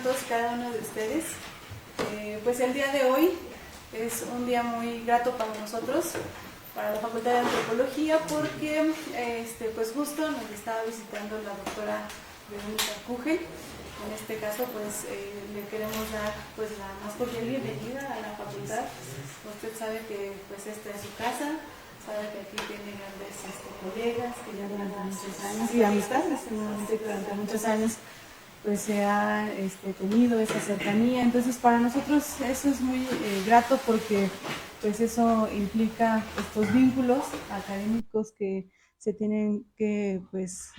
todos y cada uno de ustedes. Pues el día de hoy es un día muy grato para nosotros, para la Facultad de Antropología, porque pues justo nos estaba visitando la doctora Verónica Kugel. En este caso, pues le queremos dar pues la más cordial bienvenida a la facultad. Usted sabe que pues esta es su casa, sabe que aquí tiene grandes colegas que ya durante muchos años y amistades, durante muchos años pues se ha tenido esa cercanía. Entonces para nosotros eso es muy grato, porque pues eso implica estos vínculos académicos que se tienen que pues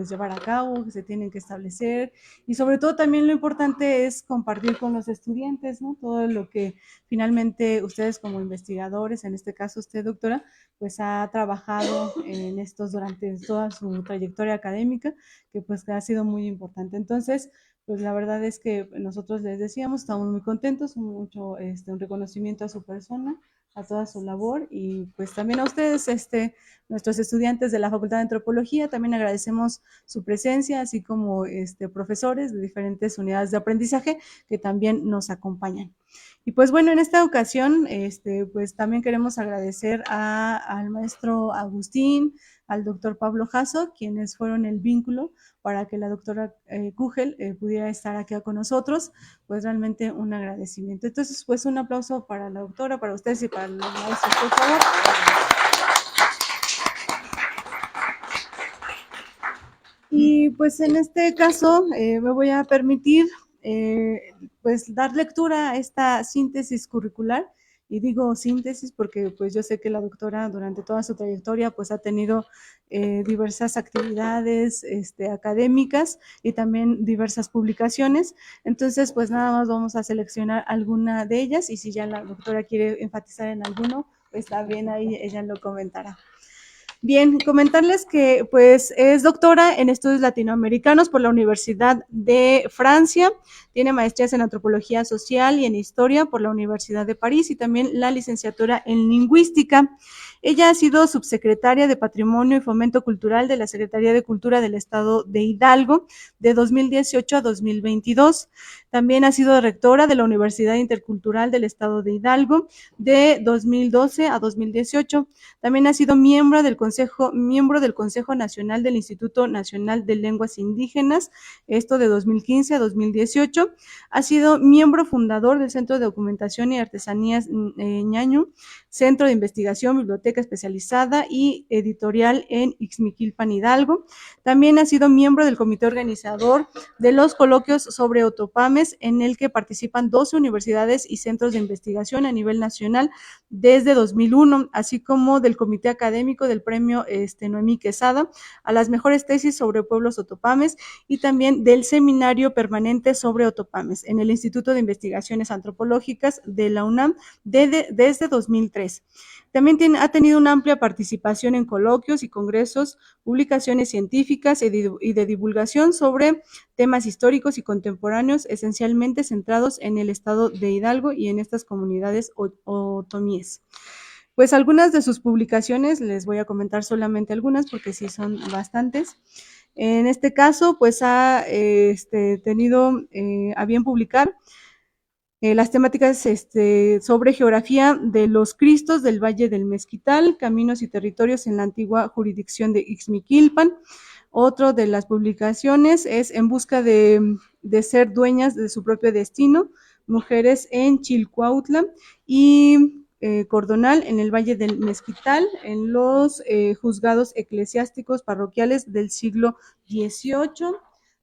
llevar a cabo, que se tienen que establecer, y sobre todo también lo importante es compartir con los estudiantes, ¿no? Todo lo que finalmente ustedes como investigadores, en este caso usted, doctora, pues ha trabajado en estos durante toda su trayectoria académica, que pues ha sido muy importante. Entonces, pues la verdad es que nosotros les decíamos, estamos muy contentos, mucho un reconocimiento a su persona, a toda su labor, y pues también a ustedes, nuestros estudiantes de la Facultad de Antropología, también agradecemos su presencia, así como profesores de diferentes unidades de aprendizaje que también nos acompañan. Y pues bueno, en esta ocasión, pues también queremos agradecer al maestro Agustín, al doctor Pablo Jasso, quienes fueron el vínculo para que la doctora Kugel pudiera estar aquí con nosotros. Pues realmente un agradecimiento. Entonces, pues un aplauso para la doctora, para ustedes y para los maestros, por favor. Y pues en este caso me voy a permitir pues dar lectura a esta síntesis curricular. Y digo síntesis porque pues yo sé que la doctora durante toda su trayectoria pues ha tenido diversas actividades académicas y también diversas publicaciones. Entonces pues nada más vamos a seleccionar alguna de ellas, y si ya la doctora quiere enfatizar en alguno, pues está bien, ahí ella lo comentará. Bien, comentarles que pues es doctora en estudios latinoamericanos por la Universidad de Francia, tiene maestrías en antropología social y en historia por la Universidad de París, y también la licenciatura en lingüística. Ella ha sido subsecretaria de Patrimonio y Fomento Cultural de la Secretaría de Cultura del Estado de Hidalgo de 2018 a 2022. También ha sido rectora de la Universidad Intercultural del Estado de Hidalgo de 2012 a 2018. También ha sido miembro del Consejo Nacional del Instituto Nacional de Lenguas Indígenas, esto de 2015 a 2018. Ha sido miembro fundador del Centro de Documentación y Artesanías Ñañu, Centro de Investigación, Biblioteca Especializada y Editorial en Ixmiquilpan, Hidalgo. También ha sido miembro del comité organizador de los coloquios sobre otopames, en el que participan 12 universidades y centros de investigación a nivel nacional desde 2001, así como del comité académico del premio Noemí Quesada a las mejores tesis sobre pueblos otopames, y también del seminario permanente sobre otopames en el Instituto de Investigaciones Antropológicas de la UNAM desde 2003. También ha tenido una amplia participación en coloquios y congresos, publicaciones científicas y de divulgación sobre temas históricos y contemporáneos, esencialmente centrados en el estado de Hidalgo y en estas comunidades otomíes. Pues algunas de sus publicaciones, les voy a comentar solamente algunas porque sí son bastantes. En este caso, pues ha tenido a bien publicar las temáticas sobre geografía de los Cristos del Valle del Mezquital, caminos y territorios en la antigua jurisdicción de Ixmiquilpan. Otro de las publicaciones es En busca de ser dueñas de su propio destino, mujeres en Chilcuautla y Cordonal en el Valle del Mezquital, en los juzgados eclesiásticos parroquiales del siglo XVIII.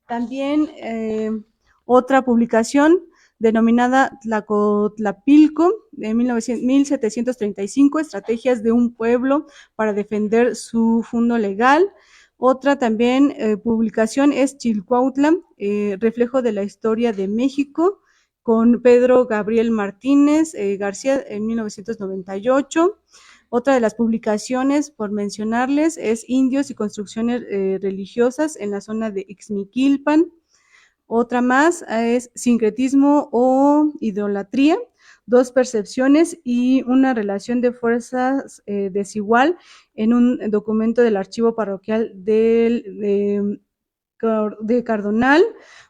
También otra publicación denominada Tlacotlapilco, de 1735, Estrategias de un pueblo para defender su fundo legal. Otra también publicación es Chilcuautla, reflejo de la historia de México, con Pedro Gabriel Martínez García en 1998. Otra de las publicaciones, por mencionarles, es Indios y construcciones religiosas en la zona de Ixmiquilpan. Otra más es Sincretismo o Idolatría, dos percepciones y una relación de fuerzas desigual, en un documento del archivo parroquial del de Cardonal,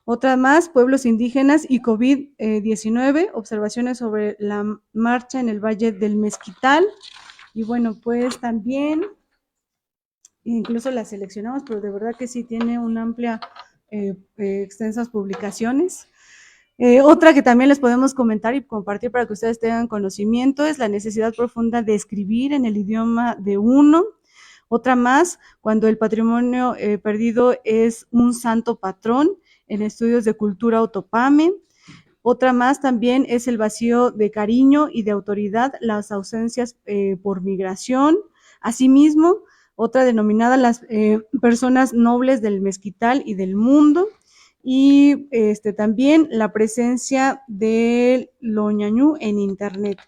otra más, pueblos indígenas y COVID-19, observaciones sobre la marcha en el Valle del Mezquital. Y bueno, pues también, incluso la seleccionamos, pero de verdad que sí tiene una amplia, extensas publicaciones. Otra que también les podemos comentar y compartir para que ustedes tengan conocimiento es la necesidad profunda de escribir en el idioma de uno. Otra más, cuando el patrimonio perdido es un santo patrón, en estudios de cultura Otopame. Otra más también es el vacío de cariño y de autoridad, las ausencias por migración. Asimismo, otra denominada las personas nobles del mezquital y del mundo. Y también la presencia del Loñañú en internet.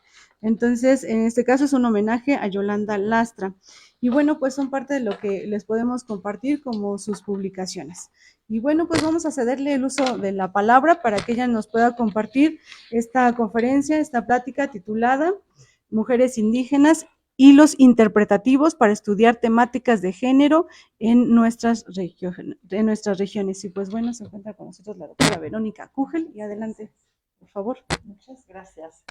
Entonces, en este caso es un homenaje a Yolanda Lastra. Y bueno, pues son parte de lo que les podemos compartir como sus publicaciones. Y bueno, pues vamos a cederle el uso de la palabra para que ella nos pueda compartir esta conferencia, esta plática titulada Mujeres Indígenas, hilos interpretativos para estudiar temáticas de género en nuestras regiones. Y pues bueno, se encuentra con nosotros la doctora Verónica Kugel. Y adelante, por favor. Muchas gracias.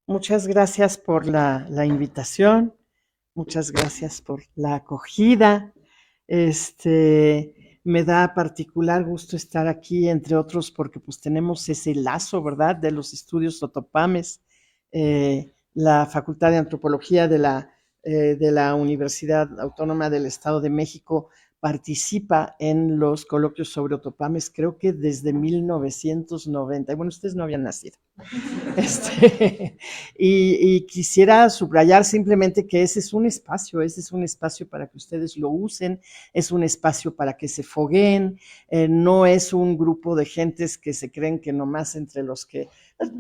Muchas gracias por la invitación. Muchas gracias por la acogida. Me da particular gusto estar aquí, entre otros, porque pues tenemos ese lazo, ¿verdad?, de los estudios Otopames, la Facultad de Antropología de la Universidad Autónoma del Estado de México participa en los coloquios sobre Otopames, creo que desde 1990. Bueno, ustedes no habían nacido. Y quisiera subrayar simplemente que ese es un espacio para que ustedes lo usen, es un espacio para que se fogueen, no es un grupo de gentes que se creen que nomás entre los que,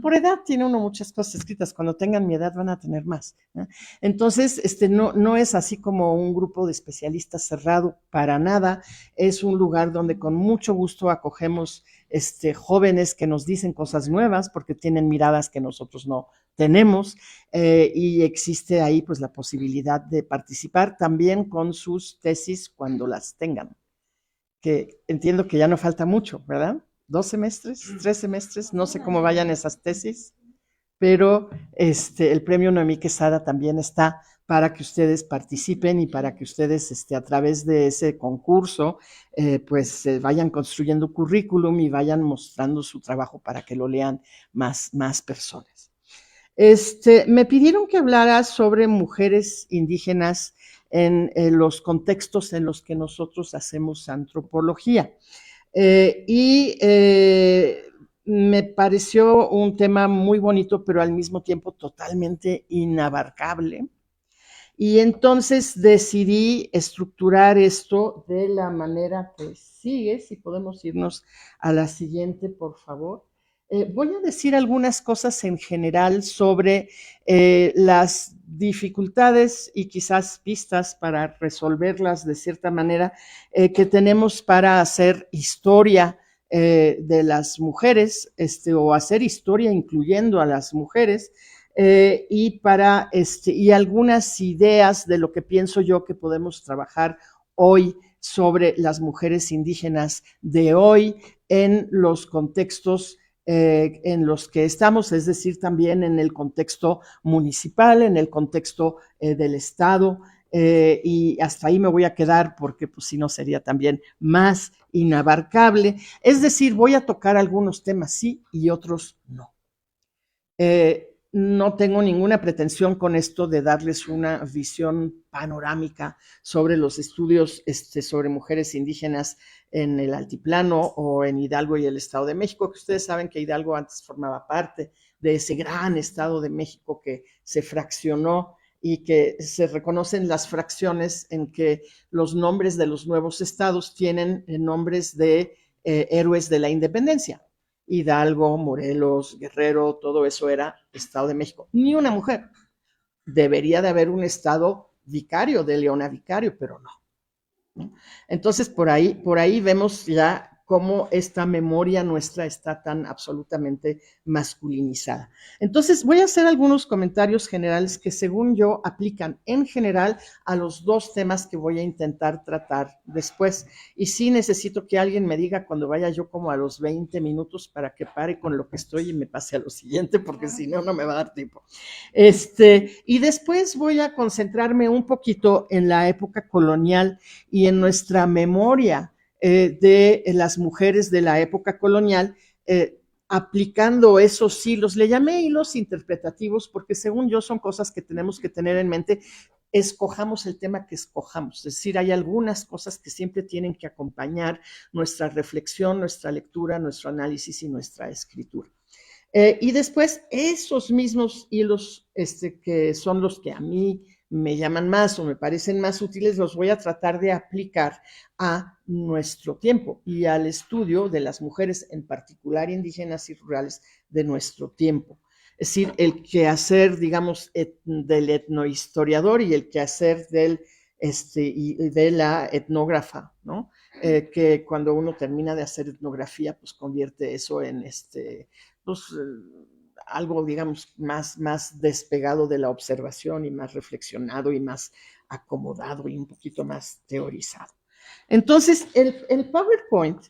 por edad tiene uno muchas cosas escritas, cuando tengan mi edad van a tener más, ¿no? Entonces, no es así como un grupo de especialistas cerrado, para nada, es un lugar donde con mucho gusto acogemos jóvenes que nos dicen cosas nuevas porque tienen miradas que nosotros no tenemos, y existe ahí pues la posibilidad de participar también con sus tesis cuando las tengan, que entiendo que ya no falta mucho, ¿verdad? 2 semestres, 3 semestres, no sé cómo vayan esas tesis, pero el premio Noemí Quesada también está para que ustedes participen y para que ustedes a través de ese concurso pues vayan construyendo currículum y vayan mostrando su trabajo para que lo lean más personas. Me pidieron que hablara sobre mujeres indígenas en los contextos en los que nosotros hacemos antropología. Me pareció un tema muy bonito, pero al mismo tiempo totalmente inabarcable. Y entonces decidí estructurar esto de la manera que sigue. Si podemos irnos a la siguiente, por favor. Voy a decir algunas cosas en general sobre las dificultades y quizás pistas para resolverlas de cierta manera que tenemos para hacer historia de las mujeres, o hacer historia incluyendo a las mujeres, y algunas ideas de lo que pienso yo que podemos trabajar hoy sobre las mujeres indígenas de hoy en los contextos en los que estamos, es decir, también en el contexto municipal, en el contexto del Estado, y hasta ahí me voy a quedar porque pues, si no sería también más inabarcable. Es decir, voy a tocar algunos temas sí y otros no. No tengo ninguna pretensión con esto de darles una visión panorámica sobre los estudios sobre mujeres indígenas en el altiplano o en Hidalgo y el Estado de México, que ustedes saben que Hidalgo antes formaba parte de ese gran Estado de México que se fraccionó y que se reconocen las fracciones en que los nombres de los nuevos estados tienen nombres de héroes de la independencia. Hidalgo, Morelos, Guerrero, todo eso era Estado de México. Ni una mujer. Debería de haber un estado vicario, de Leona Vicario, pero no. Entonces, por ahí vemos ya cómo esta memoria nuestra está tan absolutamente masculinizada. Entonces, voy a hacer algunos comentarios generales que según yo aplican en general a los dos temas que voy a intentar tratar después. Y sí necesito que alguien me diga cuando vaya yo como a los 20 minutos para que pare con lo que estoy y me pase a lo siguiente, porque si no, no me va a dar tiempo. Y después voy a concentrarme un poquito en la época colonial y en nuestra memoria de las mujeres de la época colonial, aplicando esos hilos. Le llamé hilos interpretativos porque según yo son cosas que tenemos que tener en mente, escojamos el tema que escojamos. Es decir, hay algunas cosas que siempre tienen que acompañar nuestra reflexión, nuestra lectura, nuestro análisis y nuestra escritura. Y después esos mismos hilos que son los que a mí me llaman más o me parecen más útiles, los voy a tratar de aplicar a nuestro tiempo y al estudio de las mujeres, en particular indígenas y rurales, de nuestro tiempo. Es decir, el quehacer, digamos, del etnohistoriador y el quehacer y de la etnógrafa, ¿no? Que cuando uno termina de hacer etnografía, pues convierte eso en pues, algo, digamos, más despegado de la observación y más reflexionado y más acomodado y un poquito más teorizado. Entonces, el PowerPoint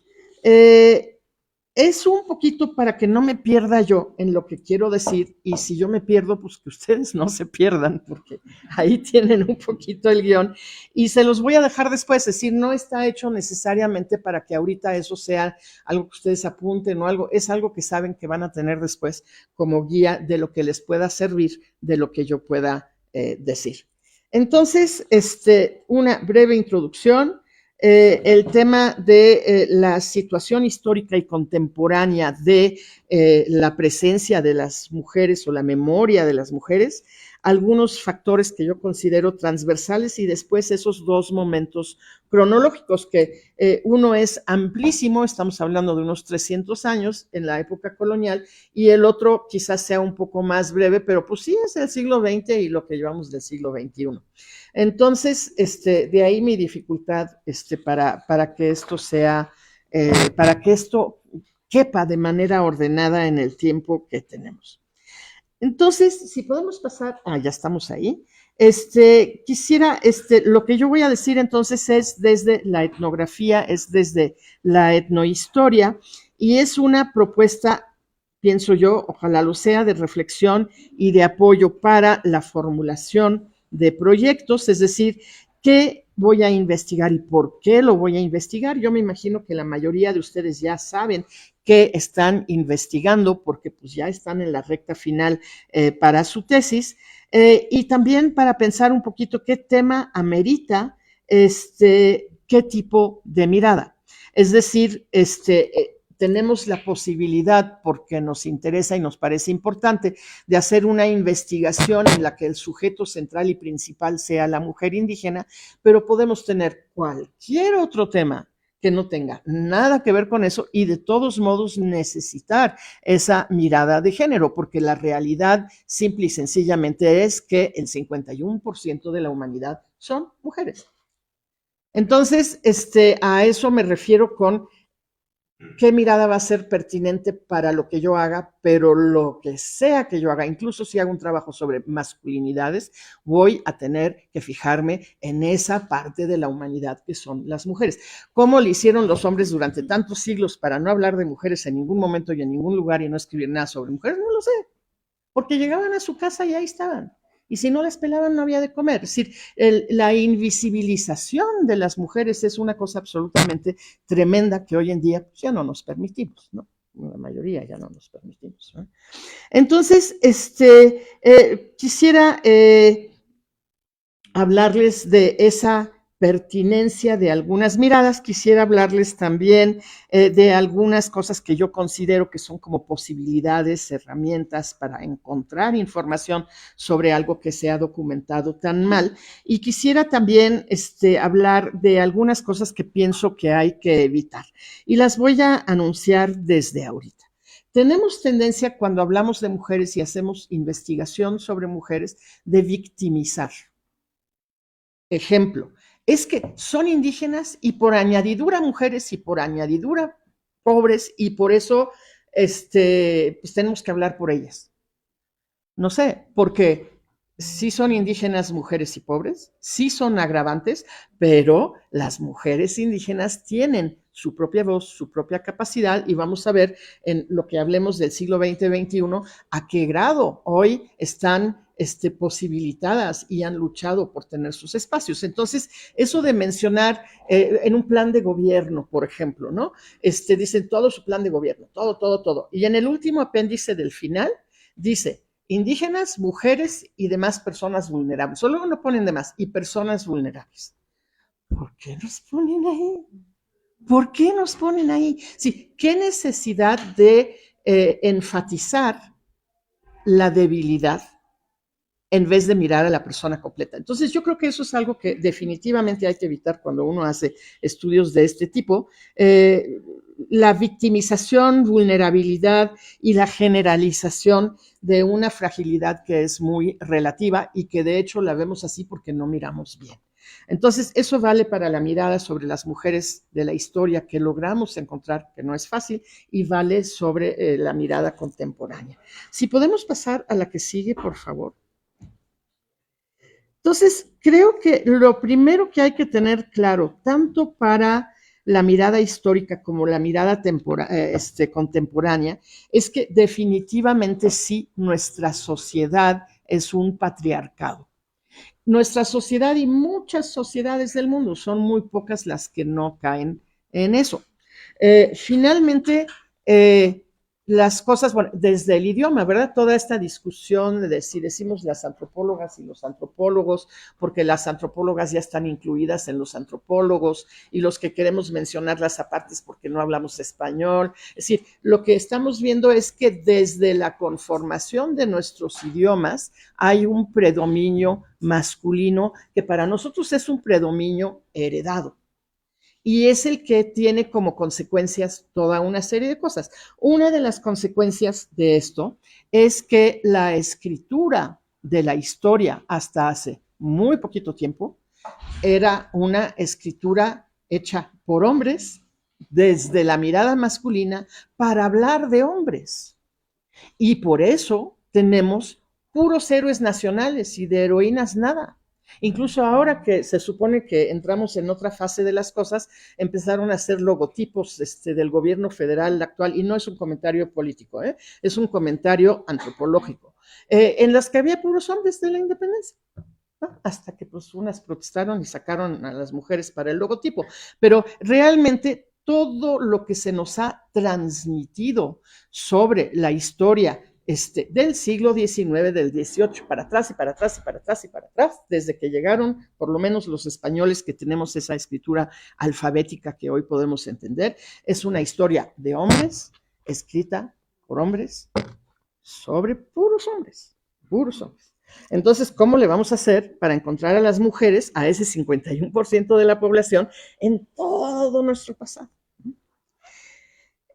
es un poquito para que no me pierda yo en lo que quiero decir, y si yo me pierdo, pues que ustedes no se pierdan, porque ahí tienen un poquito el guión, y se los voy a dejar después. Es decir, no está hecho necesariamente para que ahorita eso sea algo que ustedes apunten o algo, es algo que saben que van a tener después como guía de lo que les pueda servir, de lo que yo pueda decir. Entonces, una breve introducción. El tema de la situación histórica y contemporánea de la presencia de las mujeres o la memoria de las mujeres, algunos factores que yo considero transversales y después esos dos momentos cronológicos, que uno es amplísimo, estamos hablando de unos 300 años en la época colonial, y el otro quizás sea un poco más breve, pero pues sí es el siglo XX y lo que llevamos del siglo XXI. Entonces, de ahí mi dificultad para que esto sea, para que esto quepa de manera ordenada en el tiempo que tenemos. Entonces, si podemos pasar, ya estamos ahí. Quisiera, lo que yo voy a decir entonces es desde la etnografía, es desde la etnohistoria, y es una propuesta, pienso yo, ojalá lo sea, de reflexión y de apoyo para la formulación de proyectos, es decir, qué voy a investigar y por qué lo voy a investigar. Yo me imagino que la mayoría de ustedes ya saben que están investigando porque pues ya están en la recta final para su tesis, y también para pensar un poquito qué tema amerita qué tipo de mirada. Es decir, tenemos la posibilidad, porque nos interesa y nos parece importante, de hacer una investigación en la que el sujeto central y principal sea la mujer indígena, pero podemos tener cualquier otro tema que no tenga nada que ver con eso y de todos modos necesitar esa mirada de género, porque la realidad simple y sencillamente es que el 51% de la humanidad son mujeres. Entonces, a eso me refiero con qué mirada va a ser pertinente para lo que yo haga, pero lo que sea que yo haga, incluso si hago un trabajo sobre masculinidades, voy a tener que fijarme en esa parte de la humanidad que son las mujeres. ¿Cómo le hicieron los hombres durante tantos siglos para no hablar de mujeres en ningún momento y en ningún lugar y no escribir nada sobre mujeres? No lo sé, porque llegaban a su casa y ahí estaban. Y si no las pelaban, no había de comer. Es decir, la invisibilización de las mujeres es una cosa absolutamente tremenda que hoy en día pues, ya no nos permitimos, ¿no? La mayoría ya no nos permitimos, ¿no? Entonces, quisiera hablarles de esa pertinencia de algunas miradas. Quisiera hablarles también de algunas cosas que yo considero que son como posibilidades, herramientas para encontrar información sobre algo que se ha documentado tan mal. Y quisiera también hablar de algunas cosas que pienso que hay que evitar. Y las voy a anunciar desde ahorita. Tenemos tendencia cuando hablamos de mujeres y hacemos investigación sobre mujeres de victimizar. Ejemplo, es que son indígenas y por añadidura mujeres y por añadidura pobres y por eso pues tenemos que hablar por ellas. No sé, porque sí son indígenas mujeres y pobres, sí son agravantes, pero las mujeres indígenas tienen su propia voz, su propia capacidad y vamos a ver en lo que hablemos del siglo XX-XXI a qué grado hoy están posibilitadas y han luchado por tener sus espacios. Entonces, eso de mencionar en un plan de gobierno, por ejemplo, ¿no? Dicen todo su plan de gobierno, todo, todo, todo. Y en el último apéndice del final dice, indígenas, mujeres y demás personas vulnerables. Solo no ponen demás, y personas vulnerables. ¿Por qué nos ponen ahí? ¿Por qué nos ponen ahí? Sí, ¿qué necesidad de enfatizar la debilidad en vez de mirar a la persona completa? Entonces, yo creo que eso es algo que definitivamente hay que evitar cuando uno hace estudios de este tipo. La victimización, vulnerabilidad y la generalización de una fragilidad que es muy relativa y que de hecho la vemos así porque no miramos bien. Entonces, eso vale para la mirada sobre las mujeres de la historia que logramos encontrar, que no es fácil, y vale sobre la mirada contemporánea. Si podemos pasar a la que sigue, por favor. Entonces, creo que lo primero que hay que tener claro, tanto para la mirada histórica como la mirada contemporánea, es que definitivamente sí, nuestra sociedad es un patriarcado. Nuestra sociedad y muchas sociedades del mundo, son muy pocas las que no caen en eso. Finalmente, las cosas, bueno, desde el idioma, ¿verdad? Toda esta discusión de si decimos las antropólogas y los antropólogos, porque las antropólogas ya están incluidas en los antropólogos y los que queremos mencionarlas aparte es porque no hablamos español. Es decir, lo que estamos viendo es que desde la conformación de nuestros idiomas hay un predominio masculino que para nosotros es un predominio heredado. Y es el que tiene como consecuencias toda una serie de cosas. Una de las consecuencias de esto es que la escritura de la historia hasta hace muy poquito tiempo era una escritura hecha por hombres desde la mirada masculina para hablar de hombres. Y por eso tenemos puros héroes nacionales y de heroínas nada. Incluso ahora que se supone que entramos en otra fase de las cosas, empezaron a hacer logotipos del gobierno federal actual, y no es un comentario político, es un comentario antropológico, en las que había puros hombres de la independencia. Hasta que pues unas protestaron y sacaron a las mujeres para el logotipo. Pero realmente todo lo que se nos ha transmitido sobre la historia del siglo XIX, del XVIII, para atrás y para atrás y para atrás y para atrás, desde que llegaron por lo menos los españoles que tenemos esa escritura alfabética que hoy podemos entender, es una historia de hombres, escrita por hombres, sobre puros hombres, puros hombres. Entonces, ¿cómo le vamos a hacer para encontrar a las mujeres, a ese 51% de la población, en todo nuestro pasado?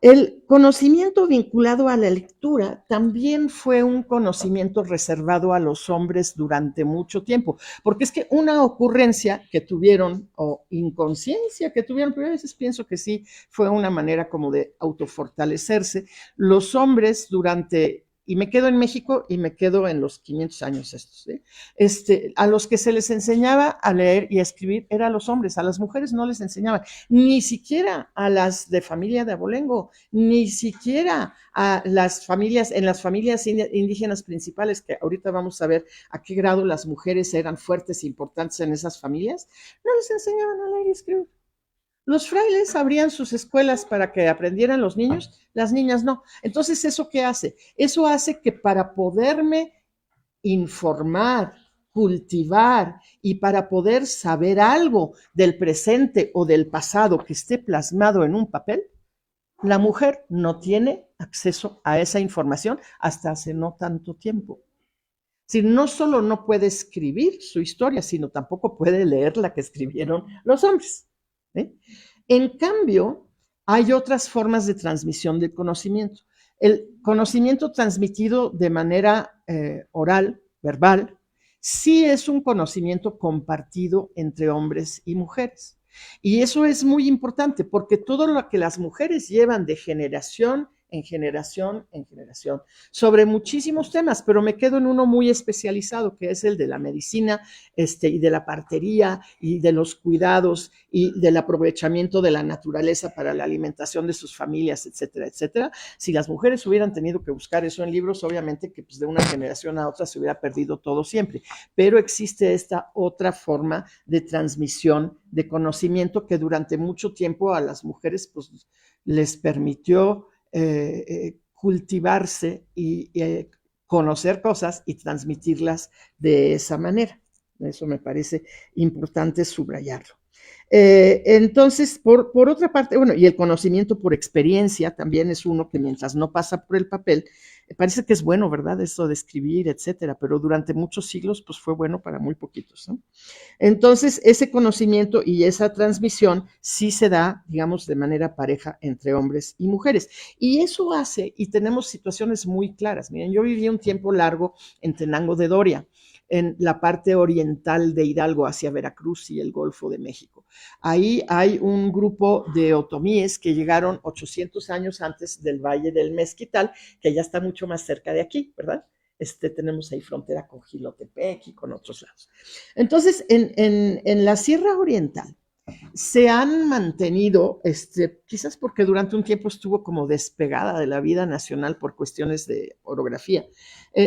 El conocimiento vinculado a la lectura también fue un conocimiento reservado a los hombres durante mucho tiempo, porque es que una ocurrencia que tuvieron o inconsciencia que tuvieron, pero a veces pienso que sí, fue una manera como de autofortalecerse. Los hombres durante, y me quedo en México y me quedo en los 500 años estos, a los que se les enseñaba a leer y a escribir eran los hombres, a las mujeres no les enseñaban, ni siquiera a las de familia de abolengo, ni siquiera a las familias, en las familias indígenas principales, que ahorita vamos a ver a qué grado las mujeres eran fuertes e importantes en esas familias, no les enseñaban a leer y escribir. Los frailes abrían sus escuelas para que aprendieran los niños, las niñas no. Entonces, ¿eso qué hace? Eso hace que para poderme informar, cultivar y para poder saber algo del presente o del pasado que esté plasmado en un papel, la mujer no tiene acceso a esa información hasta hace no tanto tiempo. Si no solo no puede escribir su historia, sino tampoco puede leer la que escribieron los hombres. En cambio, hay otras formas de transmisión del conocimiento. El conocimiento transmitido de manera oral, verbal, sí es un conocimiento compartido entre hombres y mujeres. Y eso es muy importante porque todo lo que las mujeres llevan de generación en generación en generación, sobre muchísimos temas, pero me quedo en uno muy especializado, que es el de la medicina, y de la partería, y de los cuidados, y del aprovechamiento de la naturaleza para la alimentación de sus familias, etcétera, etcétera. Si las mujeres hubieran tenido que buscar eso en libros, obviamente que pues, de una generación a otra se hubiera perdido todo siempre, pero existe esta otra forma de transmisión de conocimiento que durante mucho tiempo a las mujeres pues, les permitió cultivarse y conocer cosas y transmitirlas de esa manera. Eso me parece importante subrayarlo. Entonces, por otra parte, bueno, y el conocimiento por experiencia también es uno que mientras no pasa por el papel, parece que es bueno, ¿verdad? Eso de escribir, etcétera, pero durante muchos siglos, pues fue bueno para muy poquitos, ¿no? Entonces, ese conocimiento y esa transmisión sí se da, digamos, de manera pareja entre hombres y mujeres. Y eso hace, y tenemos situaciones muy claras. Miren, yo viví un tiempo largo en Tenango de Doria, en la parte oriental de Hidalgo hacia Veracruz y el Golfo de México. Ahí hay un grupo de otomíes que llegaron 800 años antes del Valle del Mezquital, que ya está mucho más cerca de aquí, ¿verdad? Tenemos ahí frontera con Jilotepec y con otros lados. Entonces, en la Sierra Oriental se han mantenido, quizás porque durante un tiempo estuvo como despegada de la vida nacional por cuestiones de orografía,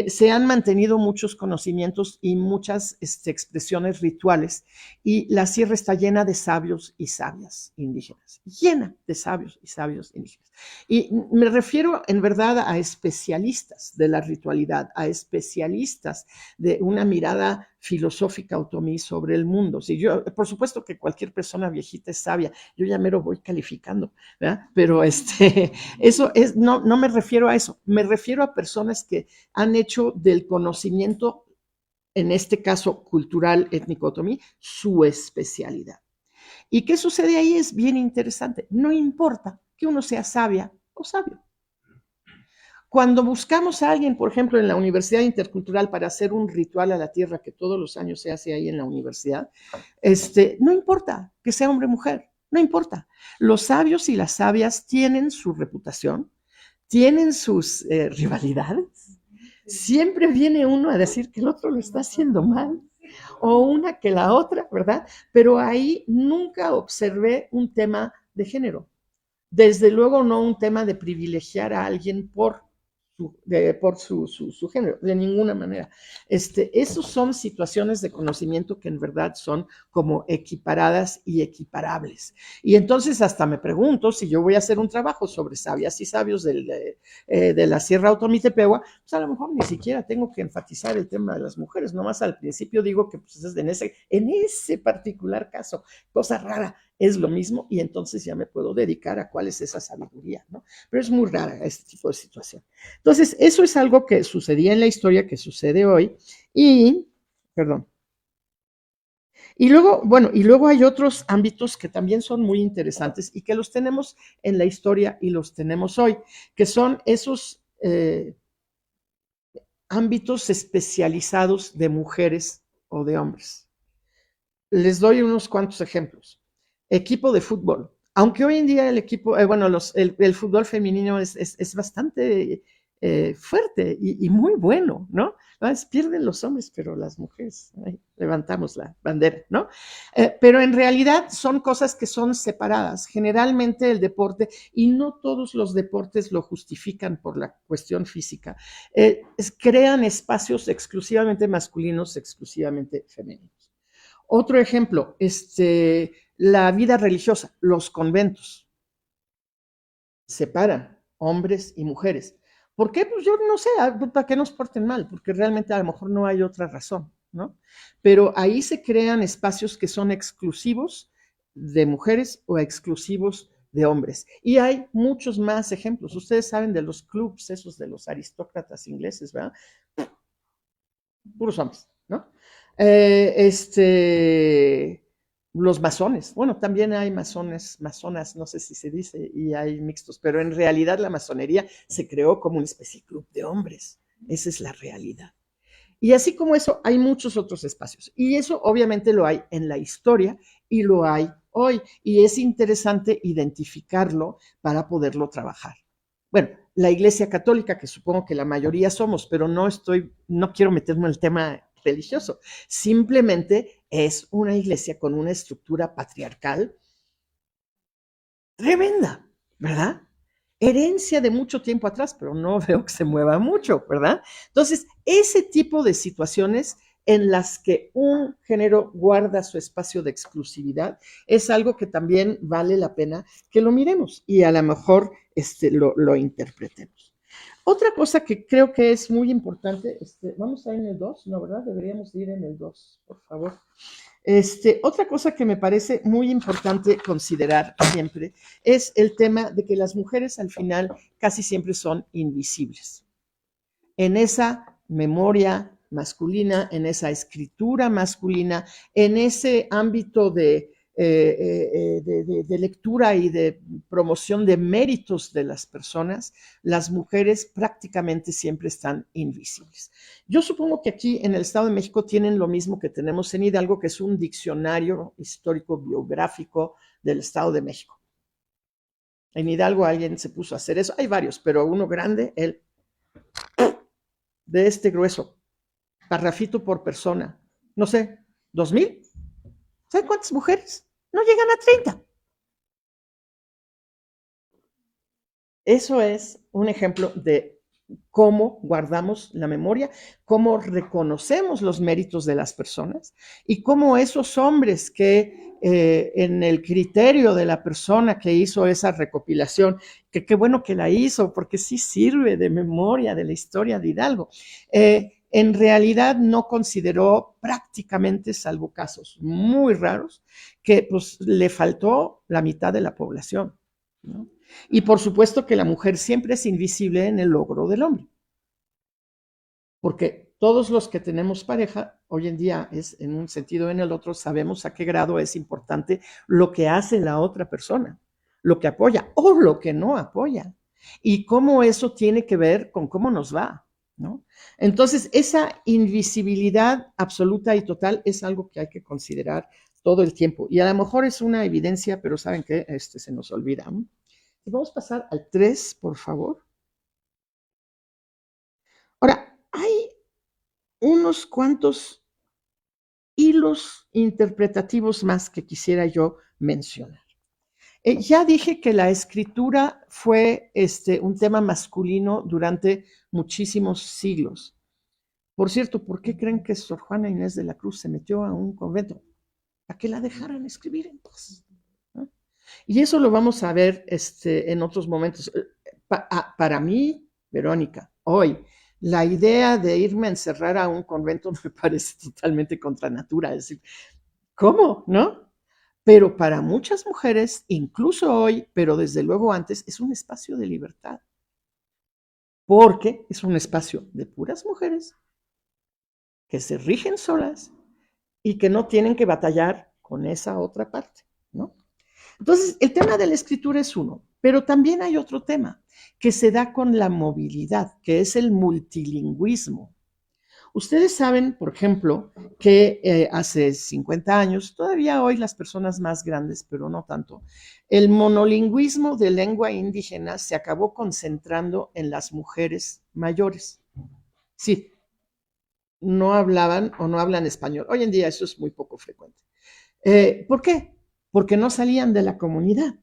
se han mantenido muchos conocimientos y muchas expresiones rituales, y la sierra está llena de sabios y sabias indígenas, llena de sabios y sabios indígenas. Y me refiero en verdad a especialistas de la ritualidad, a especialistas de una mirada filosófica otomí sobre el mundo. Si yo, por supuesto que cualquier persona viejita es sabia, yo ya mero voy calificando, ¿verdad? Pero eso es, no me refiero a eso, me refiero a personas que han hecho del conocimiento, en este caso cultural étnico otomí, su especialidad. ¿Y qué sucede ahí? Es bien interesante. No importa que uno sea sabia o sabio. Cuando buscamos a alguien, por ejemplo, en la Universidad Intercultural para hacer un ritual a la tierra que todos los años se hace ahí en la universidad, no importa que sea hombre o mujer, no importa. Los sabios y las sabias tienen su reputación, tienen sus rivalidades. Siempre viene uno a decir que el otro lo está haciendo mal, o una que la otra, ¿verdad? Pero ahí nunca observé un tema de género. Desde luego no un tema de privilegiar a alguien por su género, de ninguna manera. Esos son situaciones de conocimiento que en verdad son como equiparadas y equiparables. Y entonces hasta me pregunto si yo voy a hacer un trabajo sobre sabias y sabios de la Sierra Otomitepehua, pues a lo mejor ni siquiera tengo que enfatizar el tema de las mujeres, nomás al principio digo que pues, es en ese particular caso, cosa rara, es lo mismo, y entonces ya me puedo dedicar a cuál es esa sabiduría, ¿no? Pero es muy rara este tipo de situación. Entonces, eso es algo que sucedía en la historia, que sucede hoy, perdón. Y luego, bueno, y luego hay otros ámbitos que también son muy interesantes y que los tenemos en la historia y los tenemos hoy, que son esos ámbitos especializados de mujeres o de hombres. Les doy unos cuantos ejemplos. Equipo de fútbol. Aunque hoy en día el equipo, el fútbol femenino es bastante fuerte y muy bueno, ¿no? Pierden los hombres, pero las mujeres, levantamos la bandera, ¿no? Pero en realidad son cosas que son separadas. Generalmente el deporte, y no todos los deportes lo justifican por la cuestión física, crean espacios exclusivamente masculinos, exclusivamente femeninos. Otro ejemplo, la vida religiosa, los conventos separan hombres y mujeres. ¿Por qué? Pues yo no sé, para que nos porten mal, porque realmente a lo mejor no hay otra razón, ¿no? Pero ahí se crean espacios que son exclusivos de mujeres o exclusivos de hombres. Y hay muchos más ejemplos. Ustedes saben de los clubs, esos de los aristócratas ingleses, ¿verdad? Puros hombres, ¿no? Los masones, bueno, también hay masones, masonas, no sé si se dice, y hay mixtos, pero en realidad la masonería se creó como una especie de club de hombres, esa es la realidad. Y así como eso, hay muchos otros espacios, y eso obviamente lo hay en la historia y lo hay hoy y es interesante identificarlo para poderlo trabajar. Bueno, la Iglesia Católica, que supongo que la mayoría somos, pero no quiero meterme en el tema religioso, simplemente es una iglesia con una estructura patriarcal tremenda, ¿verdad? Herencia de mucho tiempo atrás, pero no veo que se mueva mucho, ¿verdad? Entonces, ese tipo de situaciones en las que un género guarda su espacio de exclusividad es algo que también vale la pena que lo miremos y a lo mejor lo interpretemos. Otra cosa que creo que es muy importante, vamos a ir en el 2, ¿no, verdad? Deberíamos ir en el 2, por favor. Otra cosa que me parece muy importante considerar siempre es el tema de que las mujeres al final casi siempre son invisibles. En esa memoria masculina, en esa escritura masculina, en ese ámbito de lectura y de promoción de méritos de las personas, las mujeres prácticamente siempre están invisibles. Yo supongo que aquí en el Estado de México tienen lo mismo que tenemos en Hidalgo, que es un diccionario histórico biográfico del Estado de México. En Hidalgo alguien se puso a hacer eso, hay varios, pero uno grande, de este grueso, parrafito por persona, no sé, 2,000. ¿Saben cuántas mujeres? No llegan a 30. Eso es un ejemplo de cómo guardamos la memoria, cómo reconocemos los méritos de las personas y cómo esos hombres que en el criterio de la persona que hizo esa recopilación, que qué bueno que la hizo, porque sí sirve de memoria de la historia de Hidalgo, en realidad no consideró prácticamente, salvo casos muy raros, que pues le faltó la mitad de la población, ¿no? Y por supuesto que la mujer siempre es invisible en el logro del hombre, porque todos los que tenemos pareja, hoy en día es en un sentido o en el otro, sabemos a qué grado es importante lo que hace la otra persona, lo que apoya o lo que no apoya, y cómo eso tiene que ver con cómo nos va, ¿no? Entonces, esa invisibilidad absoluta y total es algo que hay que considerar todo el tiempo, y a lo mejor es una evidencia, pero ¿saben qué? Se nos olvida, ¿no? Y vamos a pasar al 3, por favor. Ahora, hay unos cuantos hilos interpretativos más que quisiera yo mencionar. Ya dije que la escritura fue un tema masculino durante muchísimos siglos. Por cierto, ¿por qué creen que Sor Juana Inés de la Cruz se metió a un convento? Para que la dejaran escribir en paz, ¿no? Y eso lo vamos a ver en otros momentos. Para mí, Verónica, hoy, la idea de irme a encerrar a un convento me parece totalmente contra natura. Es decir, ¿cómo? ¿No? Pero para muchas mujeres, incluso hoy, pero desde luego antes, es un espacio de libertad. Porque es un espacio de puras mujeres que se rigen solas y que no tienen que batallar con esa otra parte, ¿no? Entonces, el tema de la escritura es uno, pero también hay otro tema que se da con la movilidad, que es el multilingüismo. Ustedes saben, por ejemplo, que hace 50 años, todavía hoy las personas más grandes, pero no tanto, el monolingüismo de lengua indígena se acabó concentrando en las mujeres mayores. Sí, no hablaban o no hablan español. Hoy en día eso es muy poco frecuente. ¿Por qué? Porque no salían de la comunidad.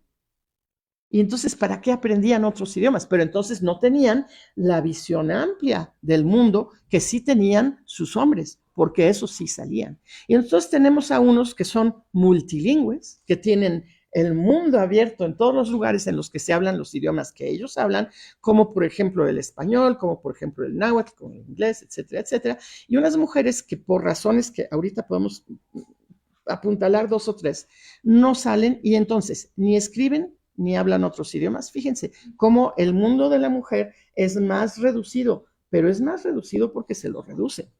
Y entonces, ¿para qué aprendían otros idiomas? Pero entonces no tenían la visión amplia del mundo que sí tenían sus hombres, porque esos sí salían. Y entonces tenemos a unos que son multilingües, que tienen el mundo abierto en todos los lugares en los que se hablan los idiomas que ellos hablan, como por ejemplo el español, como por ejemplo el náhuatl, como el inglés, etcétera, etcétera. Y unas mujeres que por razones que ahorita podemos apuntalar 2 o 3, no salen y entonces ni escriben ni hablan otros idiomas. Fíjense cómo el mundo de la mujer es más reducido, pero es más reducido porque se lo reduce.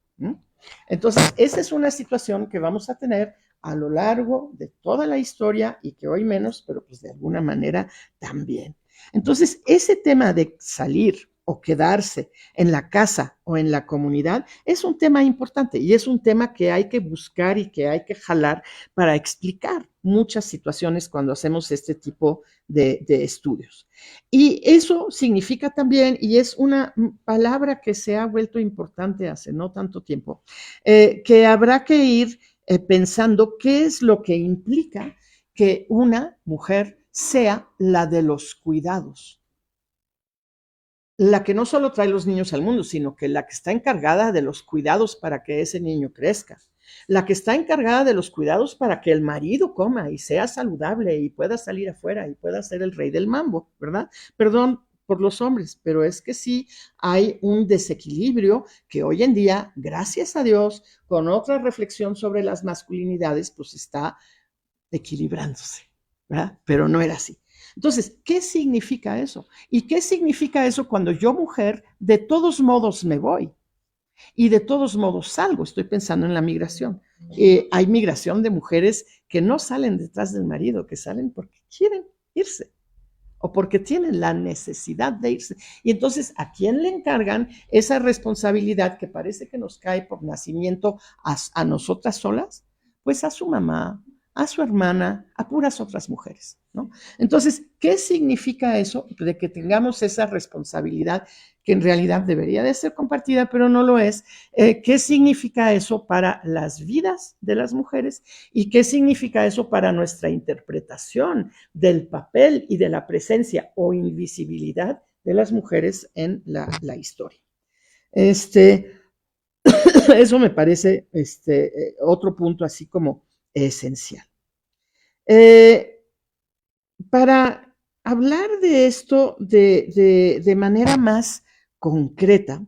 Entonces, esa es una situación que vamos a tener a lo largo de toda la historia y que hoy menos, pero pues de alguna manera también. Entonces, ese tema de salir o quedarse en la casa o en la comunidad, es un tema importante y es un tema que hay que buscar y que hay que jalar para explicar muchas situaciones cuando hacemos este tipo de estudios. Y eso significa también, y es una palabra que se ha vuelto importante hace no tanto tiempo, que habrá que ir pensando qué es lo que implica que una mujer sea la de los cuidados, la que no solo trae los niños al mundo, sino que la que está encargada de los cuidados para que ese niño crezca, la que está encargada de los cuidados para que el marido coma y sea saludable y pueda salir afuera y pueda ser el rey del mambo, ¿verdad? Perdón por los hombres, pero es que sí hay un desequilibrio que hoy en día, gracias a Dios, con otra reflexión sobre las masculinidades, pues está equilibrándose, ¿verdad? Pero no era así. Entonces, ¿qué significa eso? ¿Y qué significa eso cuando yo, mujer, de todos modos me voy y de todos modos salgo? Estoy pensando en la migración. Hay migración de mujeres que no salen detrás del marido, que salen porque quieren irse o porque tienen la necesidad de irse. Y entonces, ¿a quién le encargan esa responsabilidad que parece que nos cae por nacimiento a nosotras solas? Pues a su mamá, a su hermana, a puras otras mujeres, ¿no? Entonces, ¿qué significa eso de que tengamos esa responsabilidad que en realidad debería de ser compartida, pero no lo es? ¿Qué significa eso para las vidas de las mujeres? ¿Y qué significa eso para nuestra interpretación del papel y de la presencia o invisibilidad de las mujeres en la historia? Eso me parece otro punto así como esencial. Para hablar de esto de manera más concreta,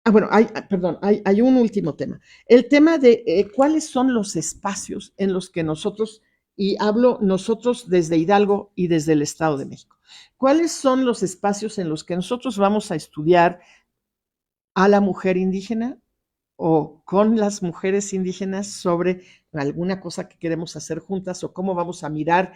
bueno, hay un último tema. El tema de cuáles son los espacios en los que nosotros, y hablo nosotros desde Hidalgo y desde el Estado de México, cuáles son los espacios en los que nosotros vamos a estudiar a la mujer indígena o con las mujeres indígenas sobre alguna cosa que queremos hacer juntas o cómo vamos a mirar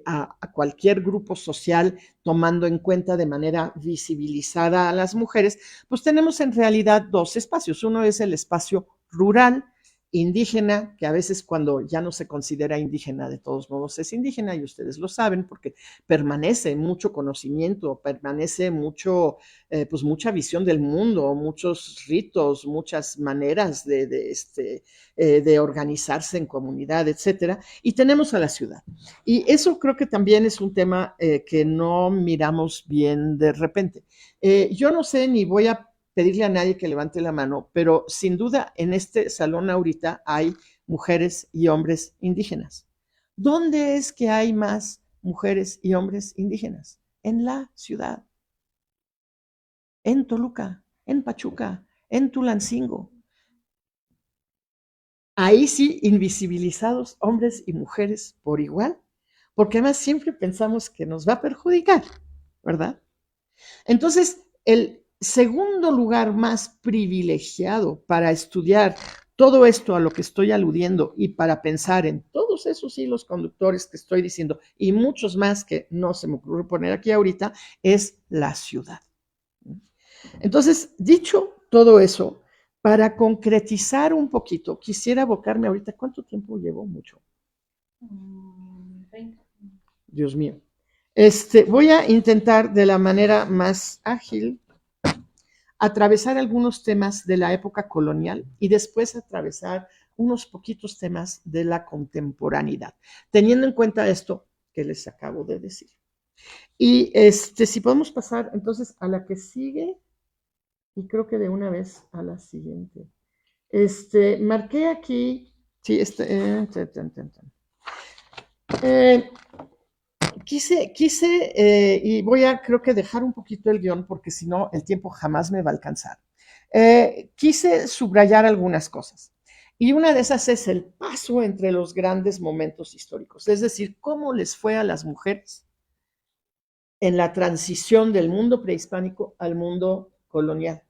a cualquier grupo social tomando en cuenta de manera visibilizada a las mujeres, pues tenemos en realidad dos espacios. Uno es el espacio rural, indígena, que a veces cuando ya no se considera indígena, de todos modos es indígena, y ustedes lo saben, porque permanece mucho conocimiento, permanece pues mucha visión del mundo, muchos ritos, muchas maneras de organizarse en comunidad, etcétera. Y tenemos a la ciudad. Y eso creo que también es un tema que no miramos bien de repente. Yo no sé ni voy a pedirle a nadie que levante la mano, pero sin duda en este salón ahorita hay mujeres y hombres indígenas. ¿Dónde es que hay más mujeres y hombres indígenas? En la ciudad, en Toluca, en Pachuca, en Tulancingo. Ahí sí, invisibilizados hombres y mujeres por igual, porque además siempre pensamos que nos va a perjudicar, ¿verdad? Entonces, el segundo lugar más privilegiado para estudiar todo esto a lo que estoy aludiendo y para pensar en todos esos hilos conductores que estoy diciendo y muchos más que no se me ocurre poner aquí ahorita, es la ciudad. Entonces, dicho todo eso, para concretizar un poquito, quisiera abocarme ahorita, ¿cuánto tiempo llevo? Mucho. 30. Dios mío. Voy a intentar de la manera más ágil atravesar algunos temas de la época colonial y después atravesar unos poquitos temas de la contemporaneidad, teniendo en cuenta esto que les acabo de decir. Y si podemos pasar entonces a la que sigue, y creo que de una vez a la siguiente. Marqué aquí, sí, quise y voy a creo que dejar un poquito el guión porque si no el tiempo jamás me va a alcanzar. Quise subrayar algunas cosas y una de esas es el paso entre los grandes momentos históricos, es decir, cómo les fue a las mujeres en la transición del mundo prehispánico al mundo colonial.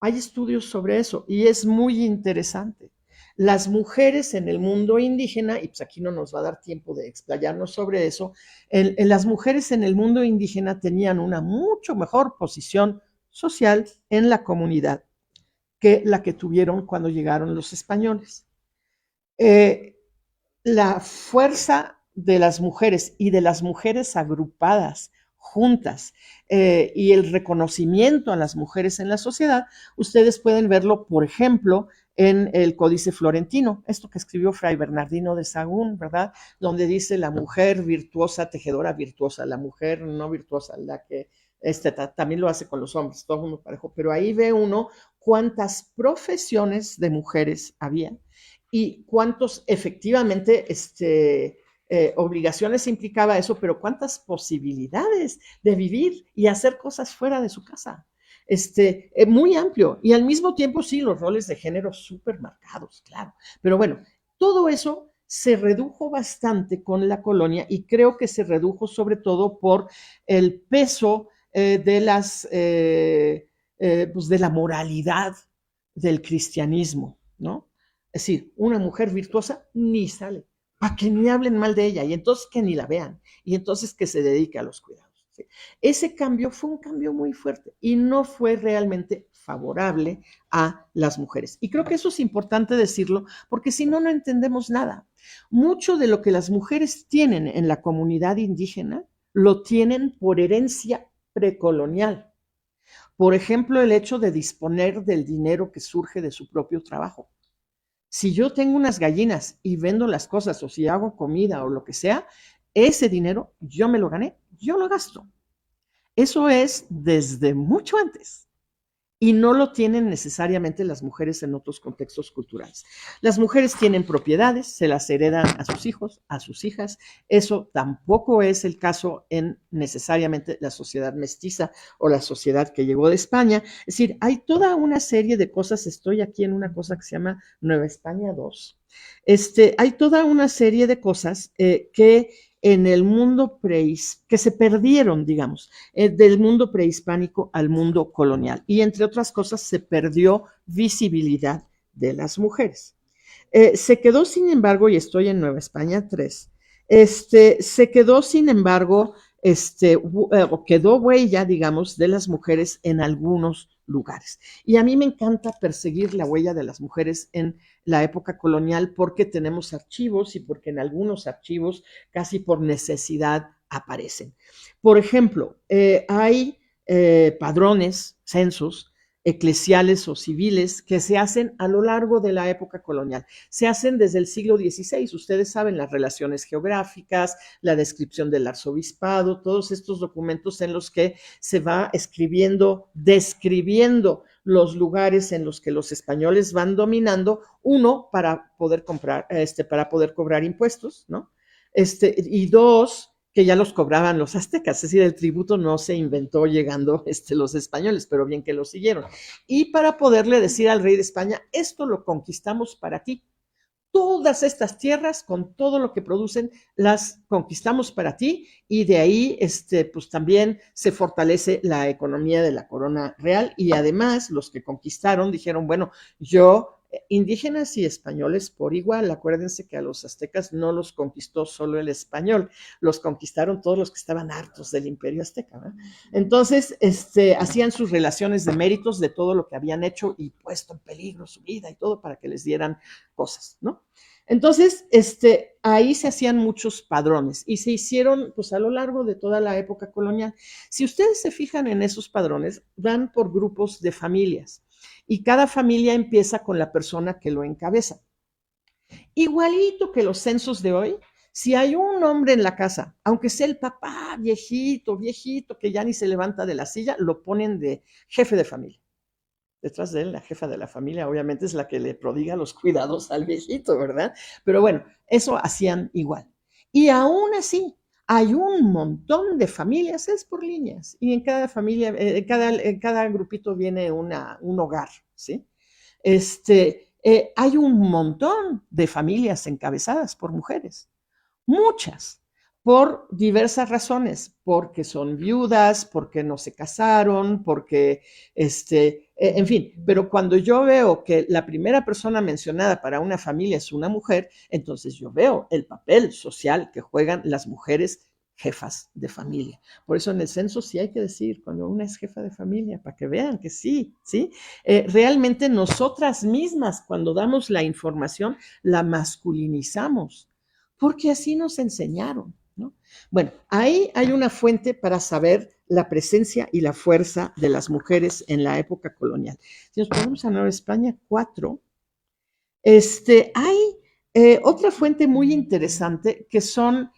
Hay estudios sobre eso y es muy interesante. Las mujeres en el mundo indígena, y pues aquí no nos va a dar tiempo de explayarnos sobre eso, las mujeres en el mundo indígena tenían una mucho mejor posición social en la comunidad que la que tuvieron cuando llegaron los españoles. Eh, la fuerza de las mujeres y de las mujeres agrupadas, juntas, y el reconocimiento a las mujeres en la sociedad, ustedes pueden verlo, por ejemplo, en el Códice Florentino, esto que escribió Fray Bernardino de Sahagún, ¿verdad? Donde dice la mujer virtuosa, tejedora virtuosa, la mujer no virtuosa, la que también lo hace con los hombres, todo mundo parejo, pero ahí ve uno cuántas profesiones de mujeres había y cuántos efectivamente obligaciones implicaba eso, pero cuántas posibilidades de vivir y hacer cosas fuera de su casa. Muy amplio y al mismo tiempo sí, los roles de género súper marcados, claro. Pero bueno, todo eso se redujo bastante con la colonia y creo que se redujo sobre todo por el peso pues de la moralidad del cristianismo, ¿no? Es decir, una mujer virtuosa ni sale, para que ni hablen mal de ella, y entonces que ni la vean, y entonces que se dedique a los cuidados. ¿Sí? Ese cambio fue un cambio muy fuerte y no fue realmente favorable a las mujeres. Y creo que eso es importante decirlo, porque si no, no entendemos nada. Mucho de lo que las mujeres tienen en la comunidad indígena lo tienen por herencia precolonial. Por ejemplo, el hecho de disponer del dinero que surge de su propio trabajo. Si yo tengo unas gallinas y vendo las cosas o si hago comida o lo que sea, ese dinero yo me lo gané, yo lo gasto. Eso es desde mucho antes y no lo tienen necesariamente las mujeres en otros contextos culturales. Las mujeres tienen propiedades, se las heredan a sus hijos, a sus hijas. Eso tampoco es el caso en necesariamente la sociedad mestiza o la sociedad que llegó de España. Es decir, hay toda una serie de cosas. Estoy aquí en una cosa que se llama Nueva España 2. Hay toda una serie de cosas que en el mundo que se perdieron, digamos, del mundo prehispánico al mundo colonial. Y entre otras cosas, se perdió visibilidad de las mujeres. Se quedó, sin embargo, y estoy en Nueva España 3, se quedó, sin embargo, o quedó huella, digamos, de las mujeres en algunos lugares. Y a mí me encanta perseguir la huella de las mujeres en la época colonial porque tenemos archivos y porque en algunos archivos casi por necesidad aparecen. Por ejemplo, hay padrones, censos, eclesiales o civiles que se hacen a lo largo de la época colonial. Se hacen desde el siglo XVI. Ustedes saben las relaciones geográficas, la descripción del arzobispado, todos estos documentos en los que se va escribiendo, describiendo los lugares en los que los españoles van dominando, uno, para poder para poder cobrar impuestos, ¿no? Y dos, que ya los cobraban los aztecas, es decir, el tributo no se inventó llegando los españoles, pero bien que lo siguieron. Y para poderle decir al rey de España, esto lo conquistamos para ti. Todas estas tierras, con todo lo que producen, las conquistamos para ti y de ahí, pues también se fortalece la economía de la corona real y además los que conquistaron dijeron, bueno, yo indígenas y españoles por igual. Acuérdense que a los aztecas no los conquistó solo el español, los conquistaron todos los que estaban hartos del imperio azteca, ¿verdad? Entonces, hacían sus relaciones de méritos de todo lo que habían hecho y puesto en peligro su vida y todo para que les dieran cosas, ¿no? Entonces, ahí se hacían muchos padrones y se hicieron pues a lo largo de toda la época colonial. Si ustedes se fijan en esos padrones, van por grupos de familias y cada familia empieza con la persona que lo encabeza. Igualito que los censos de hoy, si hay un hombre en la casa, aunque sea el papá viejito, viejito, que ya ni se levanta de la silla, lo ponen de jefe de familia. Detrás de él, la jefa de la familia, obviamente, es la que le prodiga los cuidados al viejito, ¿verdad? Pero bueno, eso hacían igual. Y aún así, hay un montón de familias, es por líneas, y en cada familia, en cada grupito viene un hogar, ¿sí? Hay un montón de familias encabezadas por mujeres, muchas, por diversas razones, porque son viudas, porque no se casaron, porque, en fin, pero cuando yo veo que la primera persona mencionada para una familia es una mujer, entonces yo veo el papel social que juegan las mujeres jefas de familia. Por eso en el censo sí hay que decir cuando una es jefa de familia, para que vean que sí, ¿sí? Realmente nosotras mismas, cuando damos la información, la masculinizamos, porque así nos enseñaron, ¿no? Bueno, ahí hay una fuente para saber la presencia y la fuerza de las mujeres en la época colonial. Si nos ponemos a Nueva España 4, hay otra fuente muy interesante que son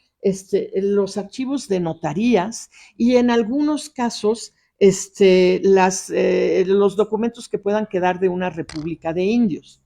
los archivos de notarías y en algunos casos los documentos que puedan quedar de una república de indios.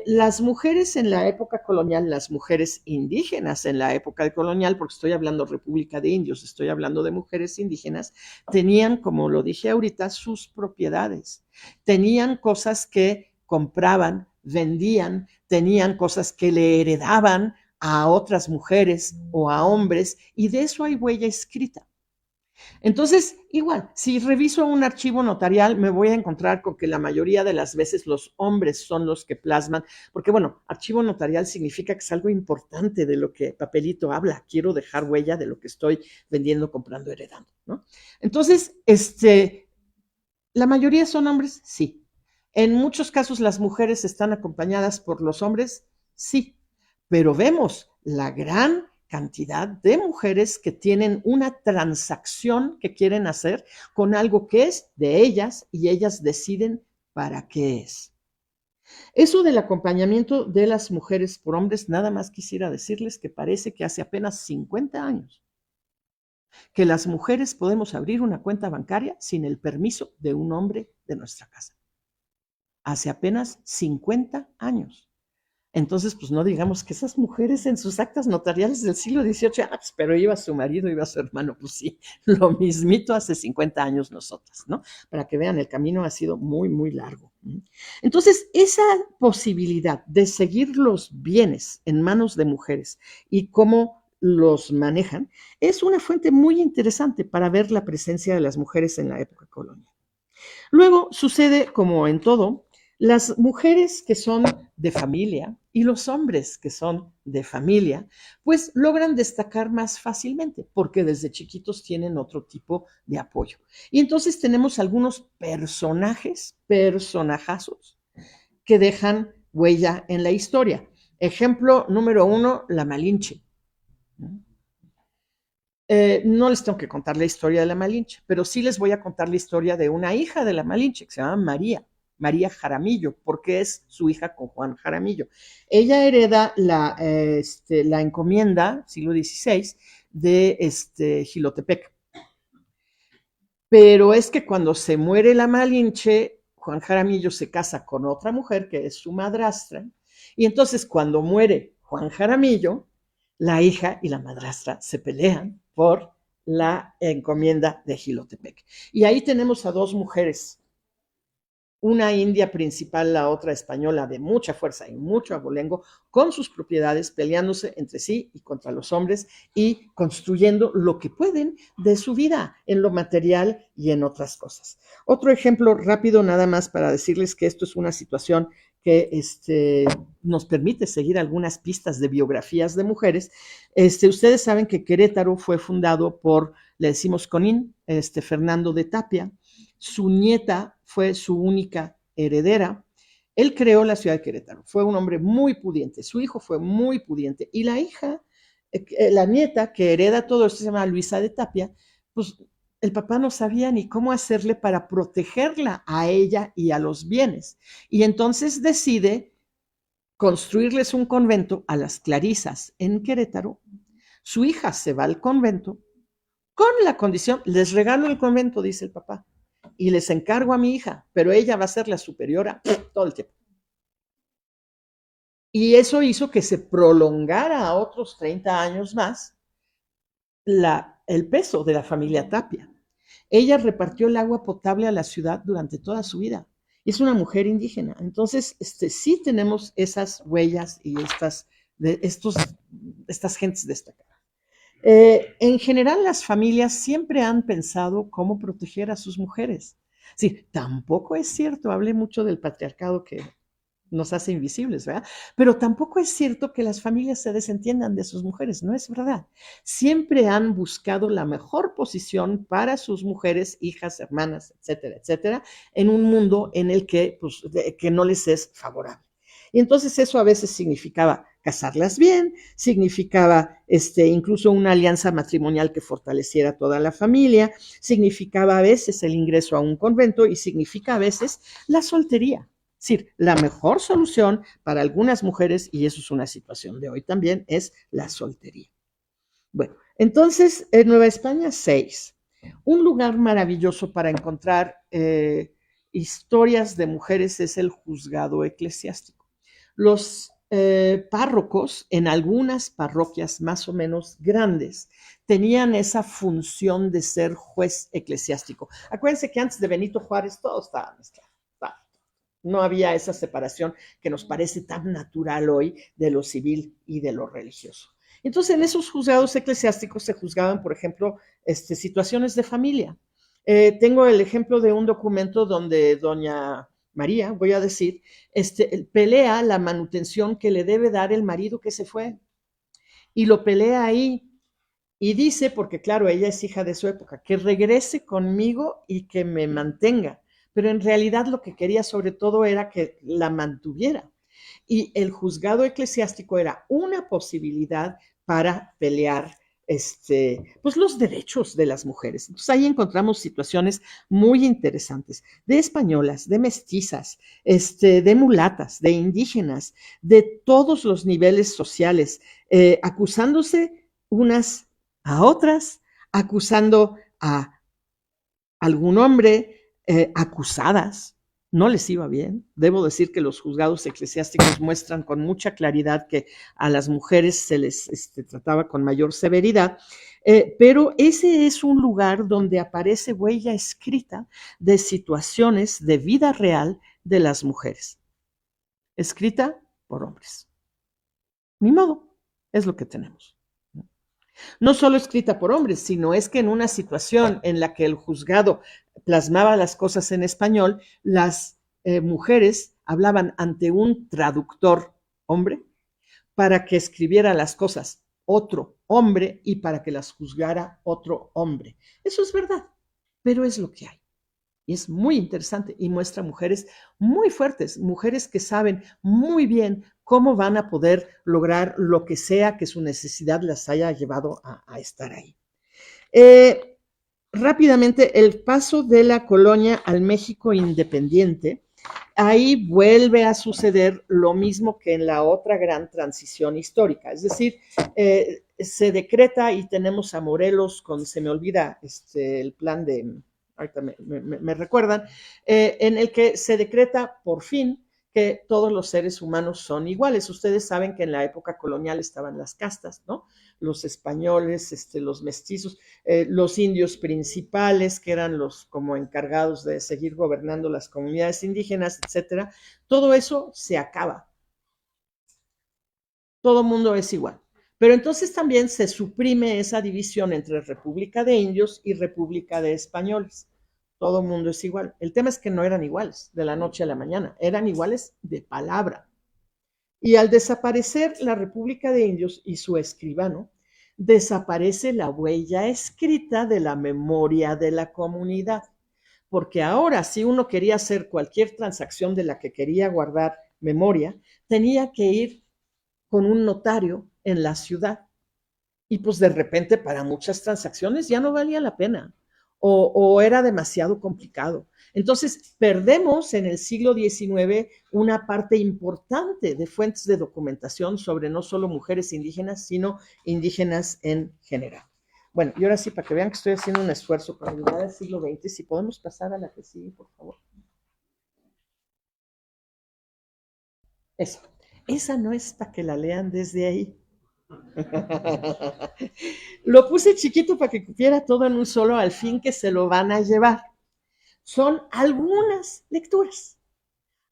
Las mujeres en la época colonial, las mujeres indígenas en la época colonial, porque estoy hablando República de Indios, estoy hablando de mujeres indígenas, tenían, como lo dije ahorita, sus propiedades. Tenían cosas que compraban, vendían, tenían cosas que le heredaban a otras mujeres o a hombres, y de eso hay huella escrita. Entonces, igual, si reviso un archivo notarial, me voy a encontrar con que la mayoría de las veces los hombres son los que plasman, porque bueno, archivo notarial significa que es algo importante de lo que papelito habla. Quiero dejar huella de lo que estoy vendiendo, comprando, heredando, ¿no? Entonces, ¿la mayoría son hombres? Sí. En muchos casos las mujeres están acompañadas por los hombres, sí. Pero vemos la gran cantidad de mujeres que tienen una transacción que quieren hacer con algo que es de ellas y ellas deciden para qué es. Eso del acompañamiento de las mujeres por hombres, nada más quisiera decirles que parece que hace apenas 50 años que las mujeres podemos abrir una cuenta bancaria sin el permiso de un hombre de nuestra casa. Hace apenas 50 años. Entonces, pues no digamos que esas mujeres en sus actas notariales del siglo XVIII, pero iba su marido, iba su hermano, pues sí, lo mismito hace 50 años nosotras, ¿no? Para que vean, el camino ha sido muy, muy largo. Entonces, esa posibilidad de seguir los bienes en manos de mujeres y cómo los manejan es una fuente muy interesante para ver la presencia de las mujeres en la época colonial. Luego sucede, como en todo, las mujeres que son de familia y los hombres que son de familia, pues logran destacar más fácilmente porque desde chiquitos tienen otro tipo de apoyo. Y entonces tenemos algunos personajazos, que dejan huella en la historia. Ejemplo número 1, la Malinche. No les tengo que contar la historia de la Malinche, pero sí les voy a contar la historia de una hija de la Malinche que se llama María Jaramillo, porque es su hija con Juan Jaramillo. Ella hereda la encomienda, siglo XVI, de Jilotepec. Pero es que cuando se muere la Malinche, Juan Jaramillo se casa con otra mujer que es su madrastra, y entonces cuando muere Juan Jaramillo, la hija y la madrastra se pelean por la encomienda de Jilotepec. Y ahí tenemos a dos mujeres, una india principal, la otra española de mucha fuerza y mucho abolengo, con sus propiedades, peleándose entre sí y contra los hombres y construyendo lo que pueden de su vida en lo material y en otras cosas. Otro ejemplo rápido nada más para decirles que esto es una situación que nos permite seguir algunas pistas de biografías de mujeres. Ustedes saben que Querétaro fue fundado por, le decimos Conín, Fernando de Tapia. Su nieta fue su única heredera. Él creó la ciudad de Querétaro. Fue un hombre muy pudiente. Su hijo fue muy pudiente. Y la hija, la nieta que hereda todo esto, se llama Luisa de Tapia, pues el papá no sabía ni cómo hacerle para protegerla a ella y a los bienes. Y entonces decide construirles un convento a las Clarisas en Querétaro. Su hija se va al convento con la condición, les regalo el convento, dice el papá, y les encargo a mi hija, pero ella va a ser la superiora todo el tiempo. Y eso hizo que se prolongara a otros 30 años más el peso de la familia Tapia. Ella repartió el agua potable a la ciudad durante toda su vida. Es una mujer indígena. Entonces, sí tenemos esas huellas y estas gentes destacadas. En general, las familias siempre han pensado cómo proteger a sus mujeres. Sí, tampoco es cierto, hablé mucho del patriarcado que nos hace invisibles, ¿verdad? Pero tampoco es cierto que las familias se desentiendan de sus mujeres, no es verdad. Siempre han buscado la mejor posición para sus mujeres, hijas, hermanas, etcétera, etcétera, en un mundo en el que, pues, que no les es favorable. Y entonces eso a veces significaba casarlas bien, significaba incluso una alianza matrimonial que fortaleciera toda la familia, significaba a veces el ingreso a un convento y significa a veces la soltería. Es decir, la mejor solución para algunas mujeres, y eso es una situación de hoy también, es la soltería. Bueno, entonces, en Nueva España 6, un lugar maravilloso para encontrar historias de mujeres es el juzgado eclesiástico. Los párrocos en algunas parroquias más o menos grandes tenían esa función de ser juez eclesiástico. Acuérdense que antes de Benito Juárez todo estaba mezclado. No había esa separación que nos parece tan natural hoy de lo civil y de lo religioso. Entonces, en esos juzgados eclesiásticos se juzgaban, por ejemplo, situaciones de familia. Tengo el ejemplo de un documento donde doña María, voy a decir, pelea la manutención que le debe dar el marido que se fue. Y lo pelea ahí. Y dice, porque claro, ella es hija de su época, que regrese conmigo y que me mantenga. Pero en realidad lo que quería sobre todo era que la mantuviera. Y el juzgado eclesiástico era una posibilidad para pelear pues los derechos de las mujeres. Entonces ahí encontramos situaciones muy interesantes de españolas, de mestizas, de mulatas, de indígenas, de todos los niveles sociales, acusándose unas a otras, acusando a algún hombre, acusadas, no les iba bien. Debo decir que los juzgados eclesiásticos muestran con mucha claridad que a las mujeres se les trataba con mayor severidad, pero ese es un lugar donde aparece huella escrita de situaciones de vida real de las mujeres, escrita por hombres. Ni modo, es lo que tenemos. No solo escrita por hombres, sino es que en una situación en la que el juzgado plasmaba las cosas en español, las mujeres hablaban ante un traductor hombre para que escribiera las cosas otro hombre y para que las juzgara otro hombre. Eso es verdad, pero es lo que hay. Y es muy interesante y muestra mujeres muy fuertes, mujeres que saben muy bien cómo van a poder lograr lo que sea que su necesidad las haya llevado a estar ahí. Rápidamente, el paso de la colonia al México independiente, ahí vuelve a suceder lo mismo que en la otra gran transición histórica, es decir, se decreta y tenemos a Morelos con, se me olvida el plan de, ahorita me recuerdan, en el que se decreta por fin que todos los seres humanos son iguales. Ustedes saben que en la época colonial estaban las castas, ¿no? Los españoles, los mestizos, los indios principales, que eran los como encargados de seguir gobernando las comunidades indígenas, etcétera. Todo eso se acaba. Todo mundo es igual. Pero entonces también se suprime esa división entre República de Indios y República de Españoles. Todo mundo es igual. El tema es que no eran iguales de la noche a la mañana, eran iguales de palabra. Y al desaparecer la República de Indios y su escribano, desaparece la huella escrita de la memoria de la comunidad. Porque ahora, si uno quería hacer cualquier transacción de la que quería guardar memoria, tenía que ir con un notario en la ciudad. Y pues de repente para muchas transacciones ya no valía la pena o era demasiado complicado. Entonces perdemos en el siglo XIX una parte importante de fuentes de documentación sobre no solo mujeres indígenas, sino indígenas en general. Bueno, y ahora sí, para que vean que estoy haciendo un esfuerzo para llegar al siglo XX, si podemos pasar a la que sigue, por favor. Eso. Esa no es para que la lean desde ahí. Lo puse chiquito para que cupiera todo en un solo, al fin que se lo van a llevar. Son algunas lecturas,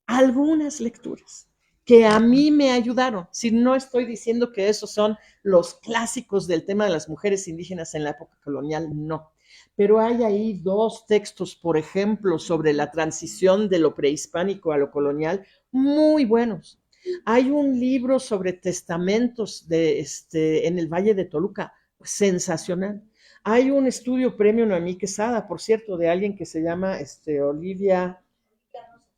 algunas lecturas. que a mí me ayudaron. Si no estoy diciendo que esos son los clásicos del tema de las mujeres indígenas en la época colonial, no. Pero hay ahí dos textos, por ejemplo, sobre la transición de lo prehispánico a lo colonial, muy buenos. Hay un libro sobre testamentos en el Valle de Toluca, sensacional. Hay un estudio premio Noemí Quesada, por cierto, de alguien que se llama Olivia.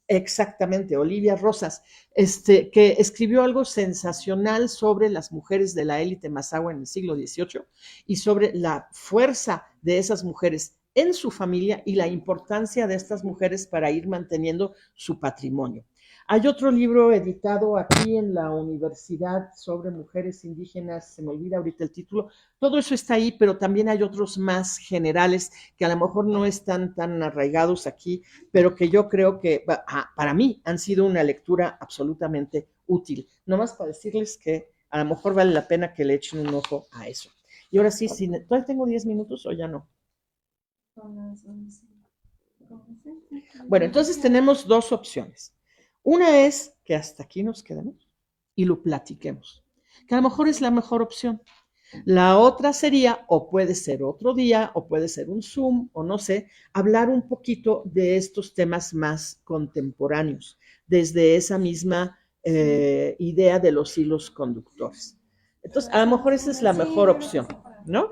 Exactamente, Olivia Rosas, que escribió algo sensacional sobre las mujeres de la élite mazahua en el siglo XVIII y sobre la fuerza de esas mujeres en su familia y la importancia de estas mujeres para ir manteniendo su patrimonio. Hay otro libro editado aquí en la universidad sobre mujeres indígenas, se me olvida ahorita el título, todo eso está ahí, pero también hay otros más generales que a lo mejor no están tan arraigados aquí, pero que yo creo que para mí han sido una lectura absolutamente útil. Nomás para decirles que a lo mejor vale la pena que le echen un ojo a eso. Y ahora sí, ¿todavía tengo 10 minutos o ya no? Bueno, entonces tenemos dos opciones. Una es que hasta aquí nos quedemos y lo platiquemos, que a lo mejor es la mejor opción. La otra sería, o puede ser otro día, o puede ser un Zoom, o no sé, hablar un poquito de estos temas más contemporáneos, desde esa misma idea de los hilos conductores. Entonces, a lo mejor esa es la mejor opción, ¿no?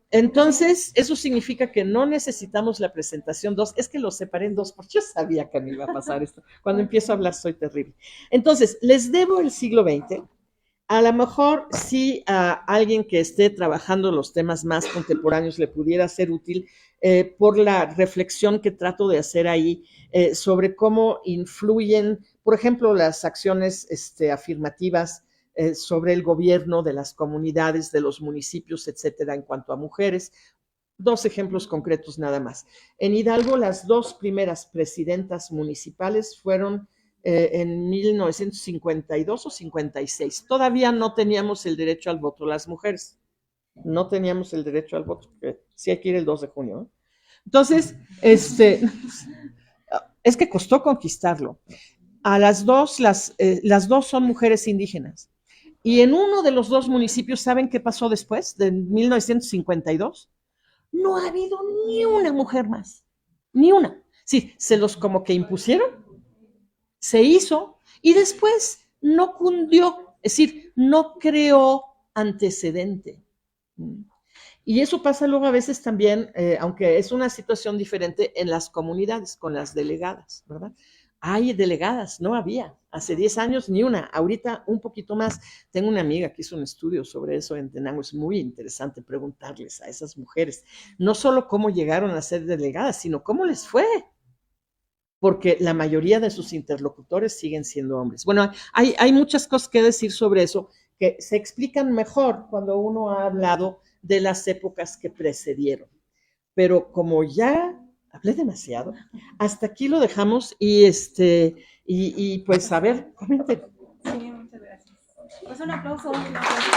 Entonces, eso significa que no necesitamos la presentación 2. Es que lo separé en dos porque yo sabía que me iba a pasar esto. Cuando empiezo a hablar soy terrible. Entonces, les debo el siglo XX. A lo mejor si a alguien que esté trabajando los temas más contemporáneos le pudiera ser útil por la reflexión que trato de hacer ahí sobre cómo influyen, por ejemplo, las acciones afirmativas sobre el gobierno de las comunidades, de los municipios, etcétera, en cuanto a mujeres. Dos ejemplos concretos nada más. En Hidalgo, las dos primeras presidentas municipales fueron en 1952 o 56. Todavía no teníamos el derecho al voto las mujeres. No teníamos el derecho al voto, porque sí hay que ir el 2 de junio. ¿Eh? Entonces, es que costó conquistarlo. A las dos son mujeres indígenas. Y en uno de los dos municipios, ¿saben qué pasó después de 1952? No ha habido ni una mujer más, ni una. Sí, se los como que impusieron, se hizo y después no cundió, es decir, no creó antecedente. Y eso pasa luego a veces también, aunque es una situación diferente en las comunidades, con las delegadas, ¿verdad? Hay delegadas, no había. Hace 10 años ni una, ahorita un poquito más. Tengo una amiga que hizo un estudio sobre eso en Tenango, es muy interesante preguntarles a esas mujeres, no solo cómo llegaron a ser delegadas, sino cómo les fue, porque la mayoría de sus interlocutores siguen siendo hombres. Bueno, hay muchas cosas que decir sobre eso que se explican mejor cuando uno ha hablado de las épocas que precedieron. Pero como ya hablé demasiado, hasta aquí lo dejamos y pues a ver, comenten. Sí, muchas gracias. Pues un aplauso. Un aplauso.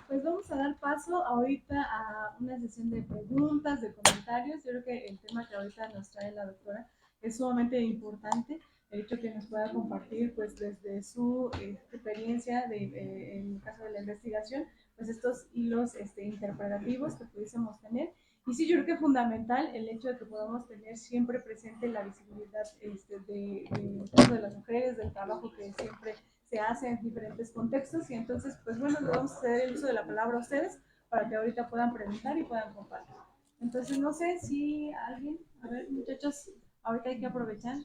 Pues vamos a dar paso ahorita a una sesión de preguntas, de comentarios. Yo creo que el tema que ahorita nos trae la doctora es sumamente importante. El hecho que nos pueda compartir, pues desde su experiencia, en el caso de la investigación, pues estos hilos interpretativos que pudiésemos tener. Y sí, yo creo que es fundamental el hecho de que podamos tener siempre presente la visibilidad de las mujeres, del trabajo que siempre se hace en diferentes contextos y entonces, pues bueno, les vamos a hacer el uso de la palabra a ustedes para que ahorita puedan preguntar y puedan compartir. Entonces, no sé si alguien, a ver, muchachos, ahorita hay que aprovechar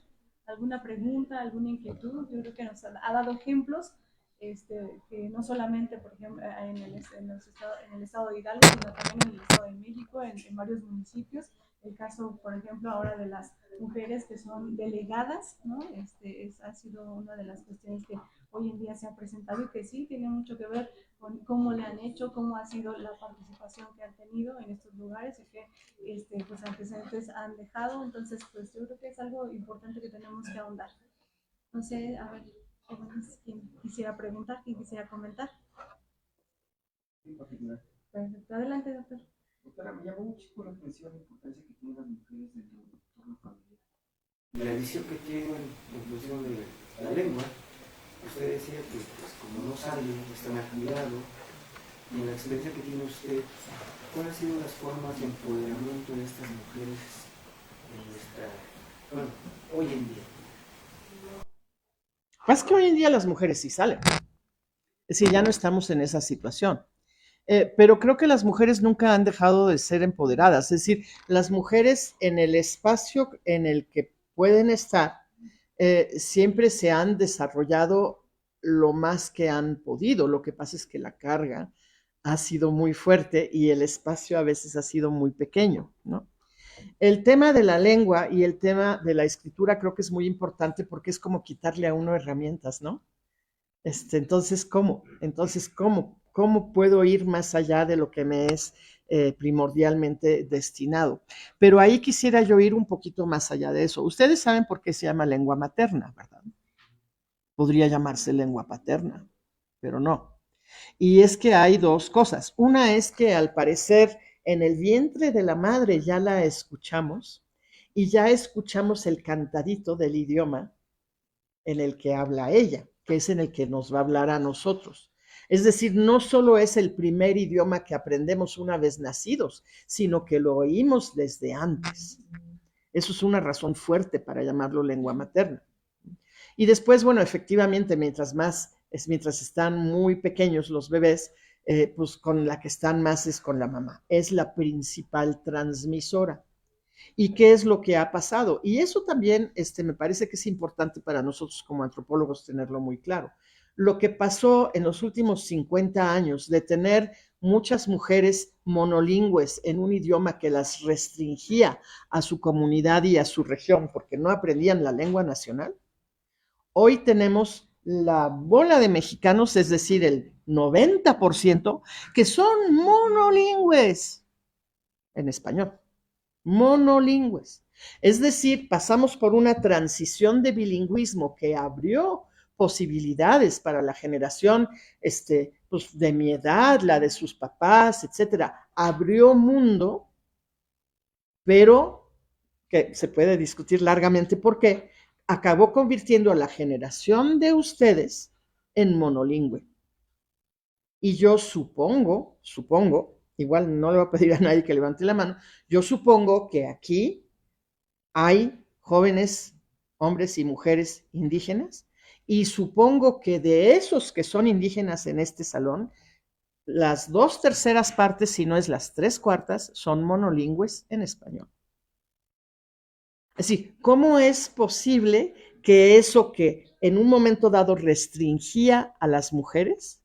alguna pregunta, alguna inquietud. Yo creo que nos ha dado ejemplos que no solamente, por ejemplo, en el estado de Hidalgo, sino también en el estado de México, en varios municipios. El caso, por ejemplo, ahora de las mujeres que son delegadas, ¿no? Ha sido una de las cuestiones que hoy en día se ha presentado y que sí tiene mucho que ver con cómo le han hecho, cómo ha sido la participación que han tenido en estos lugares y qué pues, antecedentes han dejado. Entonces, pues yo creo que es algo importante que tenemos que ahondar. No sé, a ver, ¿quién quisiera preguntar? ¿Quién quisiera comentar? Perfecto, adelante, doctor. Doctora, me llamó muchísimo la atención la importancia que tienen las mujeres dentro del entorno familiar. Y la visión que tienen en función de la lengua. Usted decía que pues, como no salen, están a cuidado. Y en la experiencia que tiene usted, ¿cuáles han sido las formas de empoderamiento de estas mujeres en nuestra, bueno, hoy en día? Más que hoy en día las mujeres sí salen. Es decir, ya no estamos en esa situación. Pero creo que las mujeres nunca han dejado de ser empoderadas. Es decir, las mujeres en el espacio en el que pueden estar, siempre se han desarrollado lo más que han podido. Lo que pasa es que la carga ha sido muy fuerte y el espacio a veces ha sido muy pequeño, ¿no? El tema de la lengua y el tema de la escritura creo que es muy importante porque es como quitarle a uno herramientas, ¿no? Entonces, ¿cómo? ¿Cómo puedo ir más allá de lo que me es primordialmente destinado? Pero ahí quisiera yo ir un poquito más allá de eso. Ustedes saben por qué se llama lengua materna, ¿verdad? Podría llamarse lengua paterna, pero no. Y es que hay dos cosas. Una es que al parecer en el vientre de la madre ya la escuchamos y ya escuchamos el cantadito del idioma en el que habla ella, que es en el que nos va a hablar a nosotros. Es decir, no solo es el primer idioma que aprendemos una vez nacidos, sino que lo oímos desde antes. Eso es una razón fuerte para llamarlo lengua materna. Y después, bueno, efectivamente, mientras están muy pequeños los bebés, pues con la que están más es con la mamá. Es la principal transmisora. ¿Y qué es lo que ha pasado? Y eso también me parece que es importante para nosotros como antropólogos tenerlo muy claro. Lo que pasó en los últimos 50 años de tener muchas mujeres monolingües en un idioma que las restringía a su comunidad y a su región porque no aprendían la lengua nacional. Hoy tenemos la bola de mexicanos, es decir, el 90%, que son monolingües en español. Monolingües. Es decir, pasamos por una transición de bilingüismo que abrió posibilidades para la generación pues, de mi edad, la de sus papás, etcétera. Abrió mundo, pero que se puede discutir largamente por qué, acabó convirtiendo a la generación de ustedes en monolingüe. Y yo supongo, igual no le voy a pedir a nadie que levante la mano, yo supongo que aquí hay jóvenes, hombres y mujeres indígenas, y supongo que de esos que son indígenas en este salón, las 2/3 partes, si no es las 3/4, son monolingües en español. Es decir, ¿cómo es posible que eso que en un momento dado restringía a las mujeres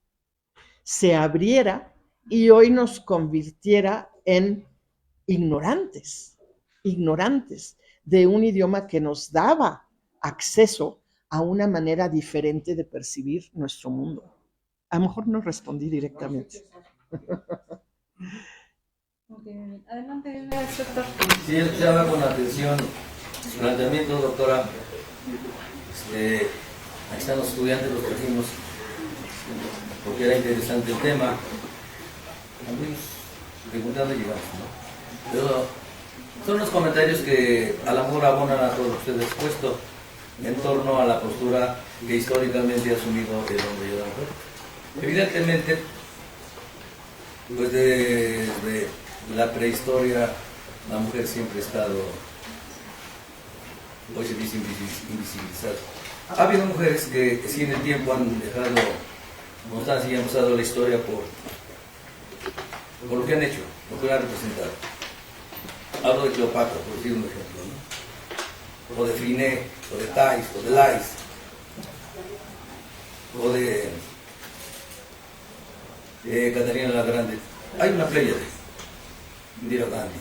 se abriera y hoy nos convirtiera en ignorantes de un idioma que nos daba acceso a una manera diferente de percibir nuestro mundo? A lo mejor no respondí directamente. Okay. Adelante, doctor. Sí, escuchaba con atención su planteamiento, doctora. Ahí están los estudiantes, los trajimos porque era interesante el tema. Amigos, preguntando y llegamos, ¿no? Pero son los comentarios que a lo mejor abonan a todo lo que usted ha expuesto en torno a la postura que históricamente ha asumido el hombre y la mujer. Evidentemente, pues desde la prehistoria, la mujer siempre ha estado, hoy se dice, invisibilizada. Ha habido mujeres que sí en el tiempo han dejado constancia y han pasado la historia por lo que han hecho, lo que han representado. Hablo de Cleopatra, por decir un ejemplo, ¿no? O de Friné, o de Thais, o de Lais, o de Catarina la Grande. Hay una playa de Indira Gandhi.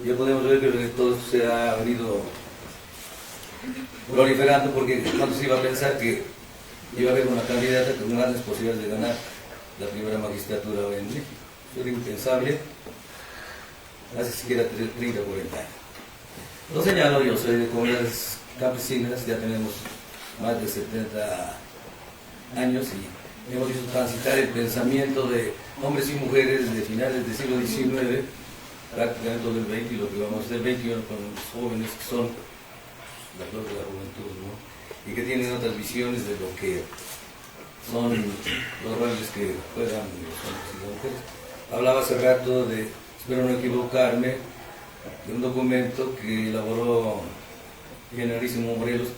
Ya podemos ver que todo se ha venido proliferando, porque cuando se iba a pensar que iba a haber una candidata con grandes posibilidades de ganar la primera magistratura hoy en México. Eso era impensable hace siquiera 30 o 40 años. Lo señalo, yo soy de comunidades campesinas, ya tenemos más de 70 años y hemos visto transitar el pensamiento de hombres y mujeres de finales del siglo XIX, prácticamente todo el XX y lo que vamos del XXI con los jóvenes que son la flor de la juventud, ¿no? Y que tienen otras visiones de lo que son los roles que juegan los hombres y las mujeres. Hablaba hace rato de, espero no equivocarme, de un documento que elaboró Generalísimo Morelos,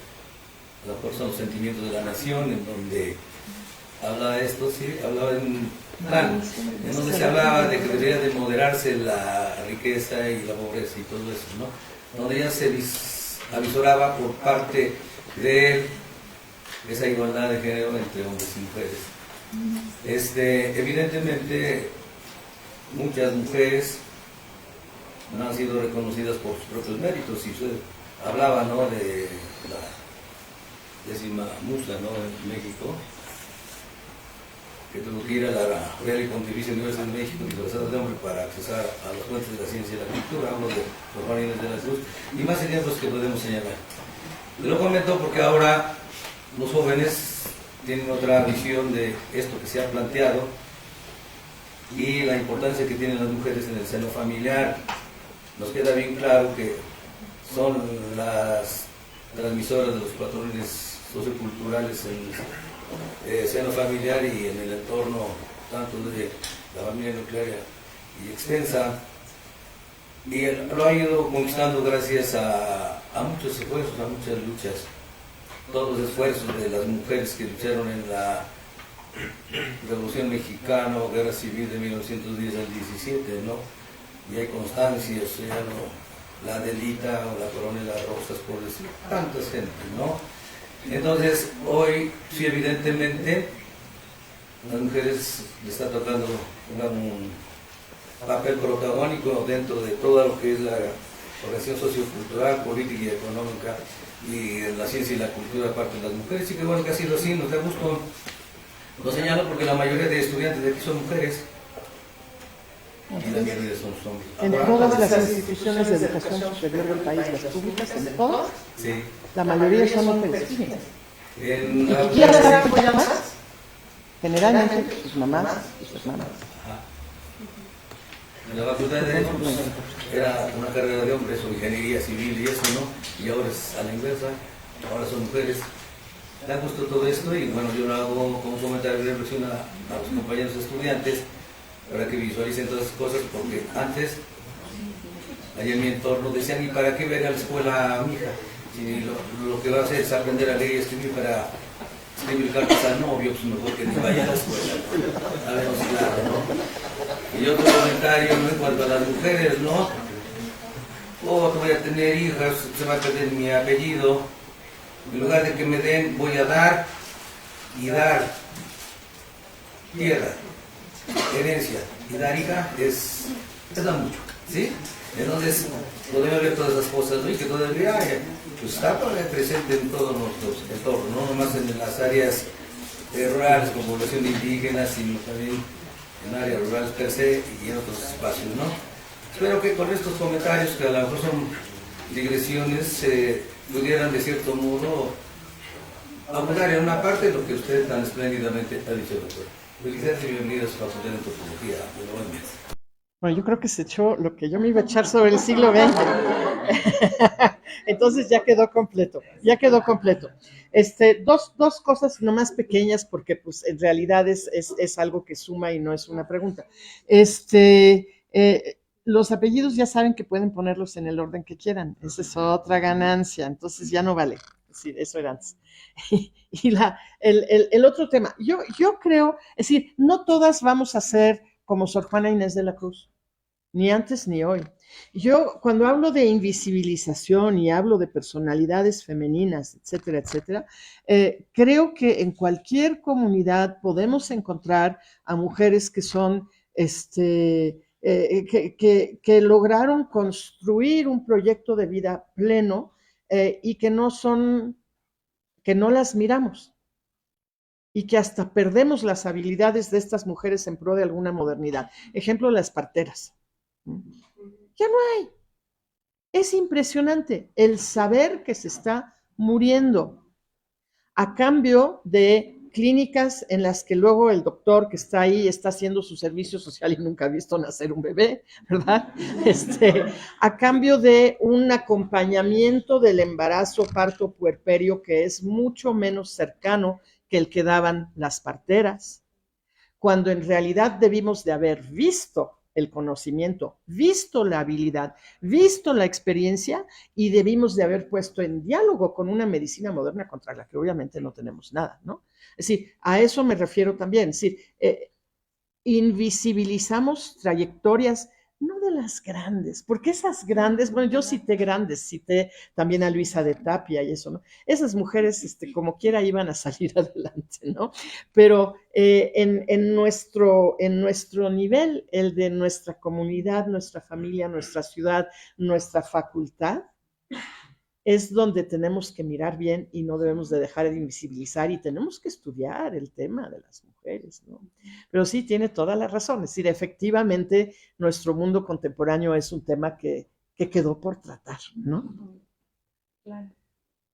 la fuerza de los sentimientos de la nación, en donde hablaba de esto, sí, hablaba de un plan, en donde se hablaba de que debería de moderarse la riqueza y la pobreza y todo eso, ¿no? Donde ya se avisoraba por parte de él esa igualdad de género entre hombres y mujeres. Evidentemente, muchas mujeres no han sido reconocidas por sus propios méritos, y usted hablaba, ¿no?, de la 10ª musa, ¿no?, en México, que tuvo que ir a la Real y Pontificia Universidad de México disfrazada de hombre para accesar a las fuentes de la ciencia y la cultura. Hablo de los Juan Inés de la Cruz y más ejemplos que podemos señalar. Lo comento porque ahora los jóvenes tienen otra visión de esto que se ha planteado y la importancia que tienen las mujeres en el seno familiar. Nos queda bien claro que son las transmisoras de los patrones socioculturales en el seno familiar y en el entorno tanto de la familia nuclear y extensa, y lo ha ido conquistando gracias a muchos esfuerzos, a muchas luchas, todos los esfuerzos de las mujeres que lucharon en la Revolución Mexicana o Guerra Civil de 1910 al 17, ¿no? Y hay constancias, o sea, ¿no?, la Adelita o la Coronela Rosas, por decir tantas gente, ¿no? Entonces, hoy, sí, evidentemente, a las mujeres les está tocando un papel protagónico dentro de todo lo que es la organización sociocultural, política y económica, y en la ciencia y la cultura, aparte de las mujeres. Y que bueno que ha sido así, nos da gusto. Lo señalo porque la mayoría de estudiantes de aquí son mujeres y la mayoría son hombres. En todas las instituciones de educación superior del país, las públicas, en todas, sí, la mayoría son mujeres. en ¿Y la quién las apoya más? Generalmente sus mamás y sus hermanas. En la facultad de Derecho pues, era una carrera de hombres o ingeniería civil y eso, ¿no? Y ahora es a la inversa, ahora son mujeres. Da gusto todo esto y bueno, yo lo hago como comentario de reflexión a los compañeros estudiantes para que visualicen todas esas cosas, porque antes, allá en mi entorno, decían, ¿y para qué ver a la escuela mi hija? Si lo que va a hacer es aprender a leer y escribir para escribir cartas al novio, pues mejor que ni vaya a la escuela. A ver, claro, ¿no? Y otro comentario, ¿no?, en cuanto a las mujeres, ¿no? Oh, voy a tener hijas, se va a perder mi apellido. En lugar de que me den, voy a dar y dar. Tierra, herencia y dar hija es da mucho, ¿sí? Entonces, podemos ver todas esas cosas, ¿no? Y que todavía pues, está presente en todos nuestros entornos, no nomás en las áreas rurales con población de indígenas, sino también en áreas rurales per se y en otros espacios, ¿no? Espero que con estos comentarios, que a lo mejor son digresiones, pudieran de cierto modo abundar en una parte de lo que usted tan espléndidamente ha dicho, doctor. Felicidades y bienvenidos a su facultad de antropología de la OMS. Bueno, yo creo que se echó lo que yo me iba a echar sobre el siglo XX. Entonces ya quedó completo, ya quedó completo. Dos cosas nomás pequeñas, porque pues en realidad es algo que suma y no es una pregunta. Los apellidos ya saben que pueden ponerlos en el orden que quieran. Esa es otra ganancia, entonces ya no vale. Sí, eso era antes. Y el otro tema, yo creo, es decir, no todas vamos a ser como Sor Juana Inés de la Cruz, ni antes ni hoy. Yo cuando hablo de invisibilización y hablo de personalidades femeninas, etcétera, etcétera, creo que en cualquier comunidad podemos encontrar a mujeres que son, que lograron construir un proyecto de vida pleno y que no las miramos y que hasta perdemos las habilidades de estas mujeres en pro de alguna modernidad. Ejemplo, las parteras. Ya no hay. Es impresionante el saber que se está muriendo a cambio de clínicas en las que luego el doctor que está ahí está haciendo su servicio social y nunca ha visto nacer un bebé, ¿verdad? A cambio de un acompañamiento del embarazo, parto, puerperio, que es mucho menos cercano que el que daban las parteras, cuando en realidad debimos de haber visto el conocimiento, visto la habilidad, visto la experiencia y debimos de haber puesto en diálogo con una medicina moderna contra la que obviamente no tenemos nada, ¿no? Es decir, a eso me refiero también, es decir, invisibilizamos trayectorias, no de las grandes, porque esas grandes, bueno, yo cité grandes, cité también a Luisa de Tapia y eso, ¿no? Esas mujeres, como quiera, iban a salir adelante, ¿no? Pero en nuestro nivel, el de nuestra comunidad, nuestra familia, nuestra ciudad, nuestra facultad, es donde tenemos que mirar bien y no debemos de dejar de invisibilizar y tenemos que estudiar el tema de las mujeres, ¿no? Pero sí, tiene toda la razón, es decir, efectivamente nuestro mundo contemporáneo es un tema que quedó por tratar, ¿no? Claro,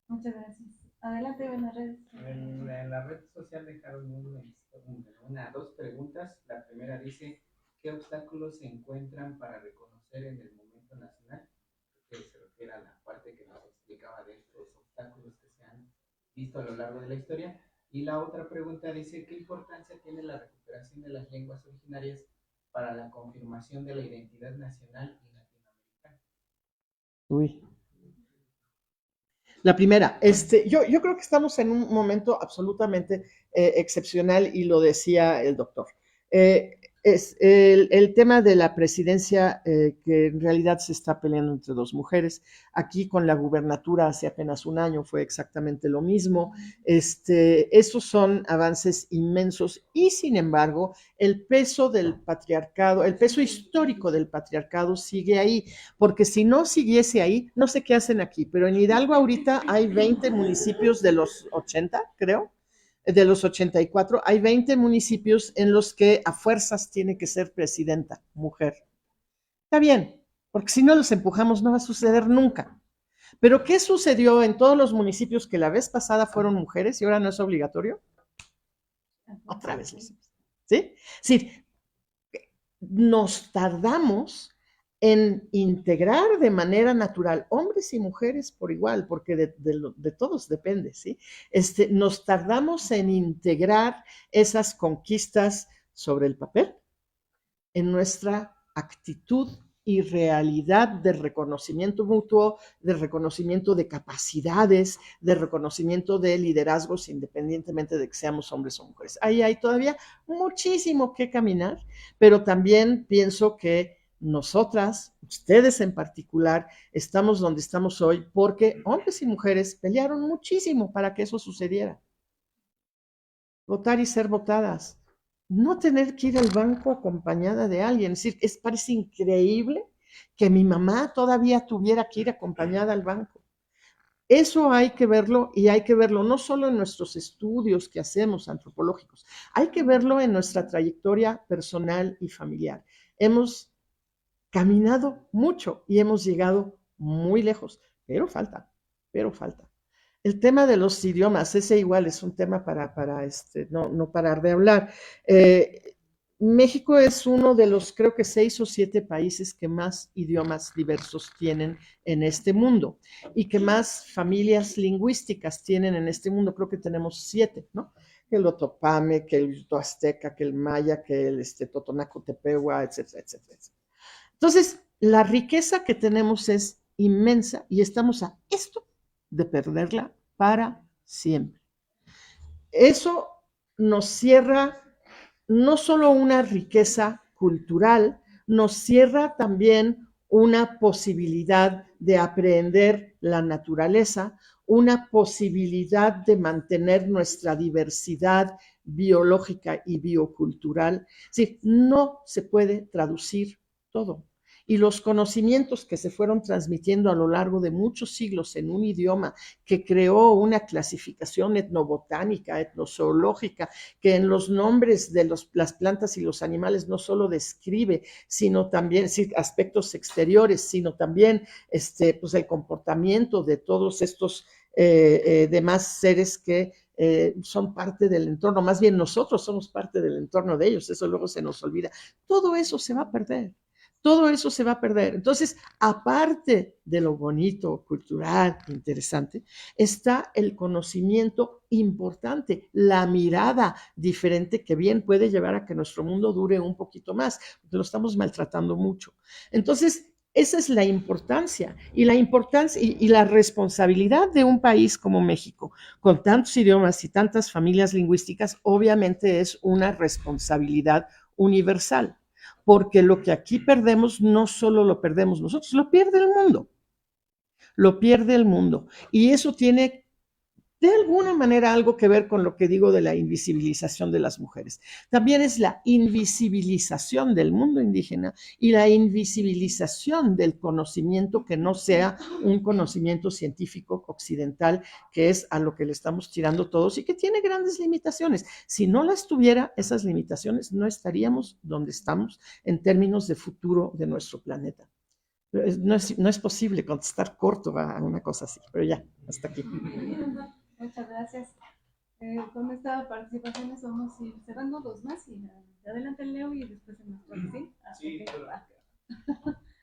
muchas gracias. Adelante, buenas redes. En la red social dejaron dos preguntas. La primera dice, ¿qué obstáculos se encuentran para reconocer en el momento nacional? Que se refiere a la parte que nos explicaba de estos obstáculos que se han visto a lo largo de la historia. Y la otra pregunta dice, ¿qué importancia tiene la recuperación de las lenguas originarias para la confirmación de la identidad nacional y latinoamericana? Uy. La primera, yo creo que estamos en un momento absolutamente excepcional y lo decía el doctor. Es el tema de la presidencia que en realidad se está peleando entre dos mujeres. Aquí con la gubernatura hace apenas un año fue exactamente lo mismo. Esos son avances inmensos y sin embargo el peso del patriarcado, el peso histórico del patriarcado sigue ahí, porque si no siguiese ahí, no sé qué hacen aquí, pero en Hidalgo ahorita hay 20 municipios de los 80, creo, de los 84, hay 20 municipios en los que a fuerzas tiene que ser presidenta, mujer. Está bien, porque si no los empujamos no va a suceder nunca. Pero ¿qué sucedió en todos los municipios que la vez pasada fueron mujeres y ahora no es obligatorio? Otra vez. ¿Sí? Sí, nos tardamos en integrar de manera natural hombres y mujeres por igual, porque de todos depende, ¿sí? Nos tardamos en integrar esas conquistas sobre el papel en nuestra actitud y realidad de reconocimiento mutuo, de reconocimiento de capacidades, de reconocimiento de liderazgos, independientemente de que seamos hombres o mujeres. Ahí hay todavía muchísimo que caminar, pero también pienso que nosotras, ustedes en particular, estamos donde estamos hoy porque hombres y mujeres pelearon muchísimo para que eso sucediera. Votar y ser votadas. No tener que ir al banco acompañada de alguien. Es decir, parece increíble que mi mamá todavía tuviera que ir acompañada al banco. Eso hay que verlo y hay que verlo no solo en nuestros estudios que hacemos antropológicos, hay que verlo en nuestra trayectoria personal y familiar. Hemos caminado mucho y hemos llegado muy lejos, pero falta. El tema de los idiomas, ese igual es un tema para no parar de hablar. México es uno de los, creo que 6 o 7 países que más idiomas diversos tienen en este mundo y que más familias lingüísticas tienen en este mundo. Creo que tenemos 7, ¿no? Que el Otopame, que el Azteca, que el Maya, que el Totonaco Tepehuá, etcétera, etcétera, etcétera. Entonces, la riqueza que tenemos es inmensa y estamos a esto de perderla para siempre. Eso nos cierra no solo una riqueza cultural, nos cierra también una posibilidad de aprender la naturaleza, una posibilidad de mantener nuestra diversidad biológica y biocultural. Es decir, no se puede traducir todo. Y los conocimientos que se fueron transmitiendo a lo largo de muchos siglos en un idioma que creó una clasificación etnobotánica, etnozoológica, que en los nombres de las plantas y los animales no solo describe, sino también aspectos exteriores, sino también pues el comportamiento de todos estos demás seres que son parte del entorno, más bien nosotros somos parte del entorno de ellos, eso luego se nos olvida. Todo eso se va a perder. Todo eso se va a perder. Entonces, aparte de lo bonito, cultural, interesante, está el conocimiento importante, la mirada diferente que bien puede llevar a que nuestro mundo dure un poquito más, porque lo estamos maltratando mucho. Entonces, esa es la importancia y la responsabilidad de un país como México, con tantos idiomas y tantas familias lingüísticas, obviamente es una responsabilidad universal, porque lo que aquí perdemos no solo lo perdemos nosotros, lo pierde el mundo, lo pierde el mundo. Y eso tiene de alguna manera algo que ver con lo que digo de la invisibilización de las mujeres. También es la invisibilización del mundo indígena y la invisibilización del conocimiento que no sea un conocimiento científico occidental, que es a lo que le estamos tirando todos y que tiene grandes limitaciones. Si no las tuviera, esas limitaciones, no estaríamos donde estamos en términos de futuro de nuestro planeta. No es posible contestar corto a una cosa así, pero ya, hasta aquí. Muchas gracias. Con esta participación vamos a ir cerrando dos más y adelante Leo y después en nuestro ¿sí? Sí,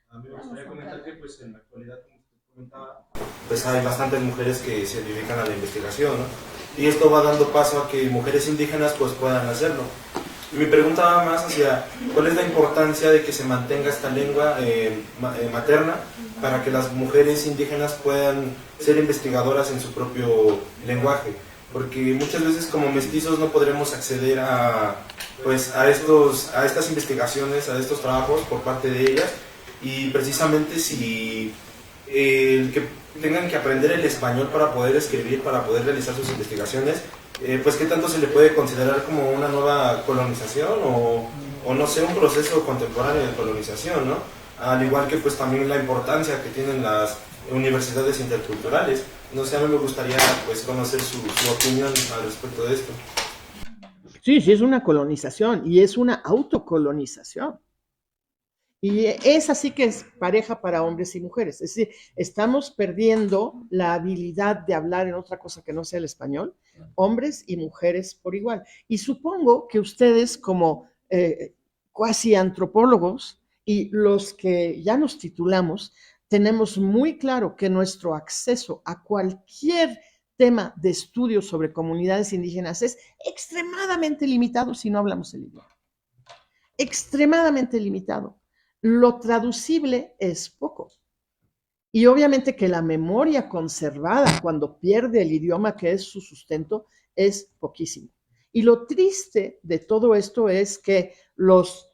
a mí me gustaría comentar que pues en la actualidad, como usted comentaba, pues hay bastantes mujeres que se dedican a la investigación, ¿no? Y esto va dando paso a que mujeres indígenas pues puedan hacerlo. Y mi pregunta va más hacia cuál es la importancia de que se mantenga esta lengua materna para que las mujeres indígenas puedan ser investigadoras en su propio lenguaje, porque muchas veces como mestizos no podremos acceder a estas investigaciones, a estos trabajos por parte de ellas, y precisamente si que tengan que aprender el español para poder escribir, para poder realizar sus investigaciones, pues qué tanto se le puede considerar como una nueva colonización o no sé, un proceso contemporáneo de colonización, ¿no? Al igual que pues también la importancia que tienen las universidades interculturales. No sé, a mí me gustaría pues conocer su opinión al respecto de esto. Sí, sí, es una colonización y es una autocolonización. Y es así que es pareja para hombres y mujeres. Es decir, estamos perdiendo la habilidad de hablar en otra cosa que no sea el español, hombres y mujeres por igual. Y supongo que ustedes como cuasi antropólogos y los que ya nos titulamos, tenemos muy claro que nuestro acceso a cualquier tema de estudio sobre comunidades indígenas es extremadamente limitado si no hablamos el idioma. Extremadamente limitado. Lo traducible es poco. Y obviamente que la memoria conservada cuando pierde el idioma que es su sustento es poquísimo. Y lo triste de todo esto es que los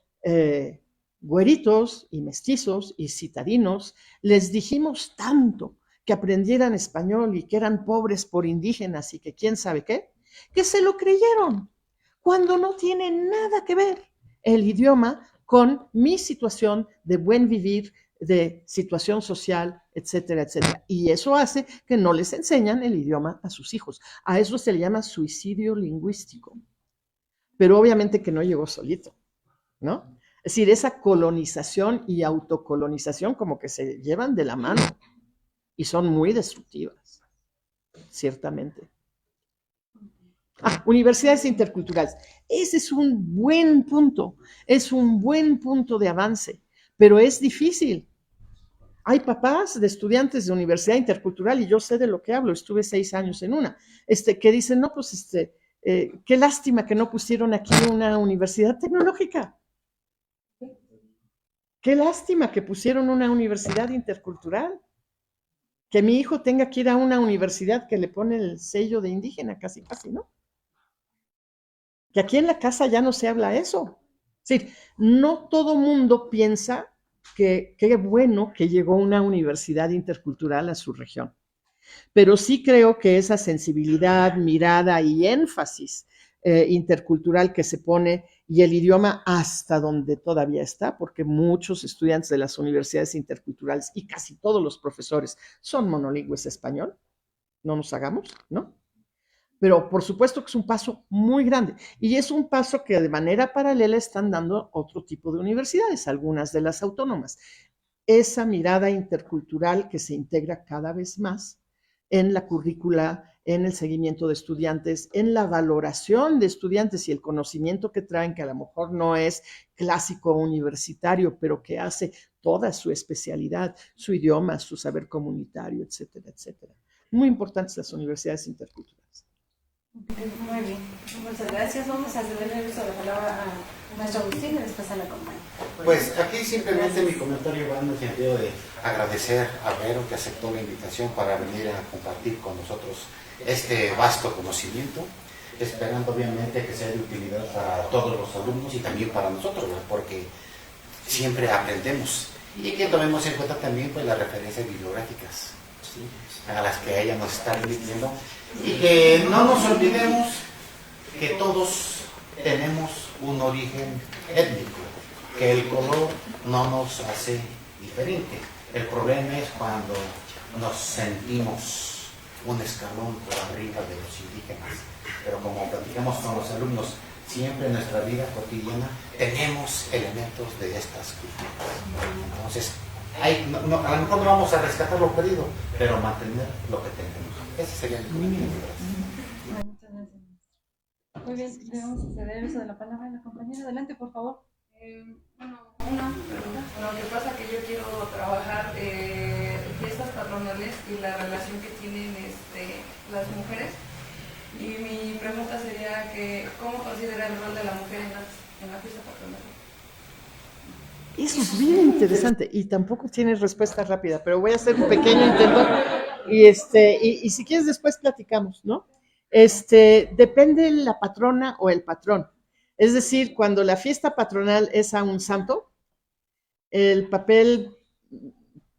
güeritos y mestizos y citadinos les dijimos tanto que aprendieran español y que eran pobres por indígenas y que quién sabe qué, que se lo creyeron cuando no tiene nada que ver el idioma con mi situación de buen vivir, de situación social, etcétera, etcétera. Y eso hace que no les enseñan el idioma a sus hijos. A eso se le llama suicidio lingüístico. Pero obviamente que no llegó solito, ¿no? Es decir, esa colonización y autocolonización como que se llevan de la mano y son muy destructivas, ciertamente. Universidades interculturales. Ese es un buen punto de avance, pero es difícil. Hay papás de estudiantes de universidad intercultural, y yo sé de lo que hablo, estuve 6 años en una, que dicen, no, pues qué lástima que no pusieron aquí una universidad tecnológica. Qué lástima que pusieron una universidad intercultural. Que mi hijo tenga que ir a una universidad que le pone el sello de indígena, casi, casi, ¿no? Que aquí en la casa ya no se habla eso. Es decir, no todo mundo piensa que qué bueno que llegó una universidad intercultural a su región. Pero sí creo que esa sensibilidad, mirada y énfasis intercultural que se pone y el idioma hasta donde todavía está, porque muchos estudiantes de las universidades interculturales y casi todos los profesores son monolingües español, no nos hagamos, ¿no? Pero por supuesto que es un paso muy grande y es un paso que de manera paralela están dando otro tipo de universidades, algunas de las autónomas. Esa mirada intercultural que se integra cada vez más en la currícula en el seguimiento de estudiantes, en la valoración de estudiantes y el conocimiento que traen, que a lo mejor no es clásico universitario, pero que hace toda su especialidad, su idioma, su saber comunitario, etcétera, etcétera. Muy importantes las universidades interculturales. Muy bien, muchas gracias. Vamos a cederle el uso de la palabra a nuestro Agustín y después a la compañera. Pues aquí simplemente mi comentario va en el sentido de agradecer a Vero que aceptó la invitación para venir a compartir con nosotros este vasto conocimiento, esperando obviamente que sea de utilidad para todos los alumnos y también para nosotros, ¿verdad? Porque siempre aprendemos y que tomemos en cuenta también pues las referencias bibliográficas, ¿sí?, a las que ella nos está remitiendo, y que no nos olvidemos que todos tenemos un origen étnico, que el color no nos hace diferente. El problema es cuando nos sentimos un escalón por arriba de los indígenas, pero como platicamos con los alumnos, siempre en nuestra vida cotidiana tenemos elementos de estas culturas. Entonces, a lo mejor no vamos a rescatar lo perdido, pero mantener lo que tenemos. Ese sería el comentario. Muchas gracias. Muy bien, le vamos a ceder el uso de la palabra a la compañera. Adelante, por favor. Bueno, una pregunta. Lo que pasa es que yo quiero trabajar fiestas patronales y la relación que tienen las mujeres. Y mi pregunta sería que ¿cómo considera el rol de la mujer en la fiesta patronal? Eso es bien interesante y tampoco tienes respuesta rápida, pero voy a hacer un pequeño intento y si quieres después platicamos, ¿no? Depende la patrona o el patrón. Es decir, cuando la fiesta patronal es a un santo, el papel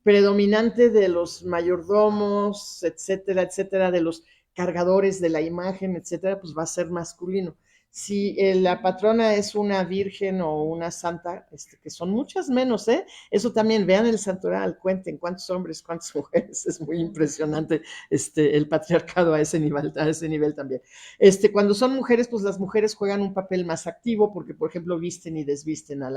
predominante de los mayordomos, etcétera, etcétera, de los cargadores de la imagen, etcétera, pues va a ser masculino. Si la patrona es una virgen o una santa, que son muchas menos, eso también, vean el santoral, cuenten cuántos hombres, cuántas mujeres, es muy impresionante el patriarcado a ese nivel también. Cuando son mujeres, pues las mujeres juegan un papel más activo porque, por ejemplo, visten y desvisten a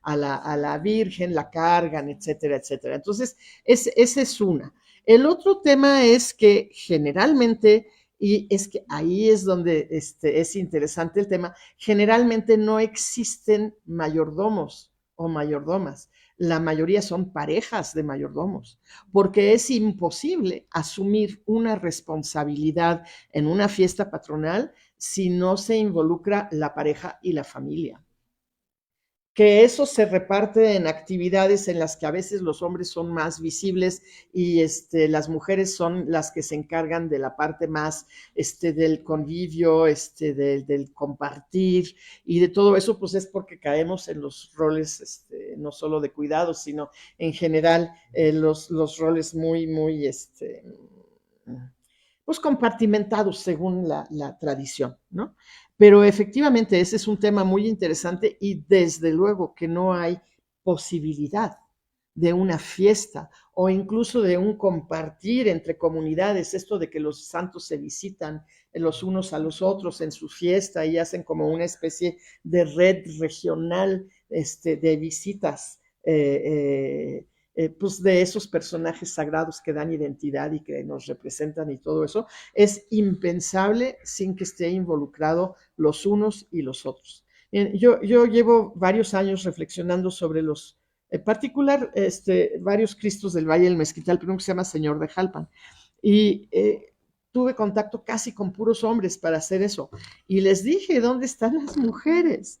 la virgen, la cargan, etcétera, etcétera. Entonces, esa es una. El otro tema es que generalmente, y es que ahí es donde es interesante el tema, generalmente no existen mayordomos o mayordomas. La mayoría son parejas de mayordomos, porque es imposible asumir una responsabilidad en una fiesta patronal si no se involucra la pareja y la familia. Que eso se reparte en actividades en las que a veces los hombres son más visibles y las mujeres son las que se encargan de la parte más del convivio, del compartir y de todo eso, pues es porque caemos en los roles no solo de cuidados, sino en general los roles muy, muy pues compartimentados según la tradición, ¿no? Pero efectivamente ese es un tema muy interesante y desde luego que no hay posibilidad de una fiesta o incluso de un compartir entre comunidades, esto de que los santos se visitan los unos a los otros en su fiesta y hacen como una especie de red regional de visitas, pues de esos personajes sagrados que dan identidad y que nos representan y todo eso, es impensable sin que esté involucrado los unos y los otros. Yo llevo varios años reflexionando sobre los, en particular, varios Cristos del Valle del Mezquital, pero uno que se llama Señor de Jalpan, y tuve contacto casi con puros hombres para hacer eso, y les dije, ¿dónde están las mujeres?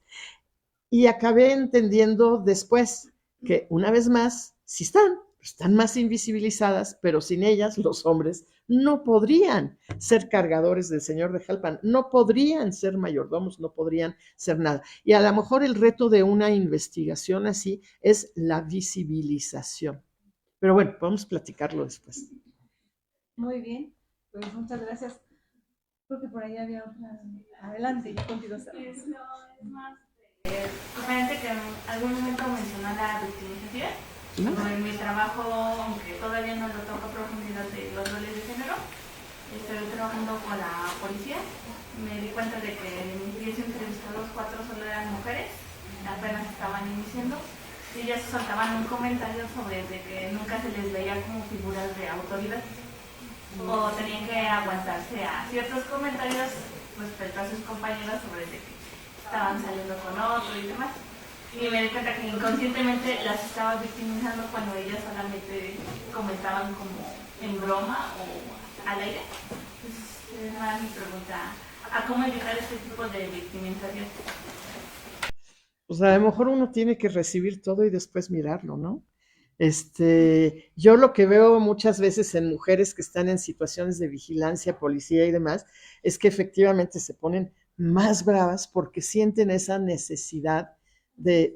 Y acabé entendiendo después que, una vez más, sí están más invisibilizadas, pero sin ellas los hombres no podrían ser cargadores del Señor de Jalpan, no podrían ser mayordomos, no podrían ser nada. Y a lo mejor el reto de una investigación así es la visibilización. Pero bueno, podemos platicarlo después. Muy bien, pues muchas gracias. Creo que por ahí había otra. Adelante, ya contigo. Diferente que en algún momento mencionó la victimización. En mi trabajo, aunque todavía no lo toco a profundidad de los roles de género, estoy trabajando con la policía. Me di cuenta de que en mis 10 entrevistados 4 solo eran mujeres, apenas estaban iniciando, y ellas soltaban un comentario sobre de que nunca se les veía como figuras de autoridad. o tenían que aguantarse a ciertos comentarios respecto a sus compañeros sobre de que estaban saliendo con otro y demás. Y me di cuenta que inconscientemente las estaba victimizando cuando ellas solamente comentaban como en broma o al aire. Entonces, es más mi pregunta, ¿a cómo evitar este tipo de victimización? Pues a lo mejor uno tiene que recibir todo y después mirarlo, ¿no? Yo lo que veo muchas veces en mujeres que están en situaciones de vigilancia, policía y demás, es que efectivamente se ponen más bravas porque sienten esa necesidad de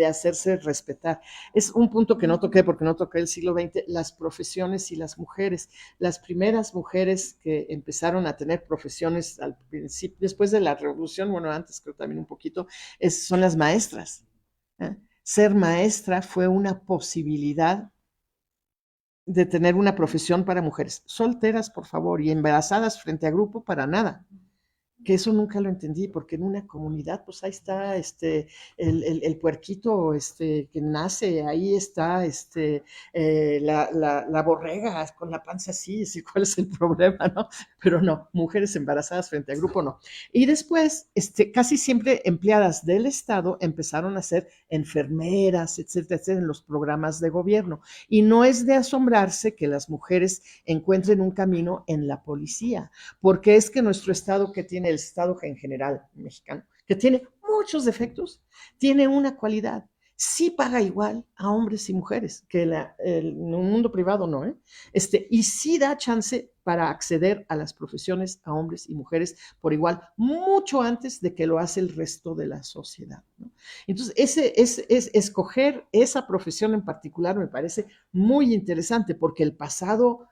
hacerse respetar. Es un punto que no toqué porque no toqué el siglo XX, las profesiones y las mujeres. Las primeras mujeres que empezaron a tener profesiones al principio, después de la revolución, bueno, antes creo también un poquito, son las maestras. Ser maestra fue una posibilidad de tener una profesión para mujeres solteras, por favor, y embarazadas frente a grupo, para nada. Que eso nunca lo entendí, porque en una comunidad, pues ahí está el puerquito que nace, ahí está la borrega con la panza así, ¿cuál es el problema, no? Pero no, mujeres embarazadas frente a grupo, no. Y después, casi siempre empleadas del Estado empezaron a ser enfermeras, etcétera, etcétera, en los programas de gobierno. Y no es de asombrarse que las mujeres encuentren un camino en la policía, porque es que nuestro Estado, que tiene el Estado en general mexicano, que tiene muchos defectos, tiene una cualidad: sí paga igual a hombres y mujeres, que en un mundo privado no, y sí da chance para acceder a las profesiones a hombres y mujeres por igual, mucho antes de que lo hace el resto de la sociedad, ¿no? Entonces, escoger esa profesión en particular me parece muy interesante, porque el pasado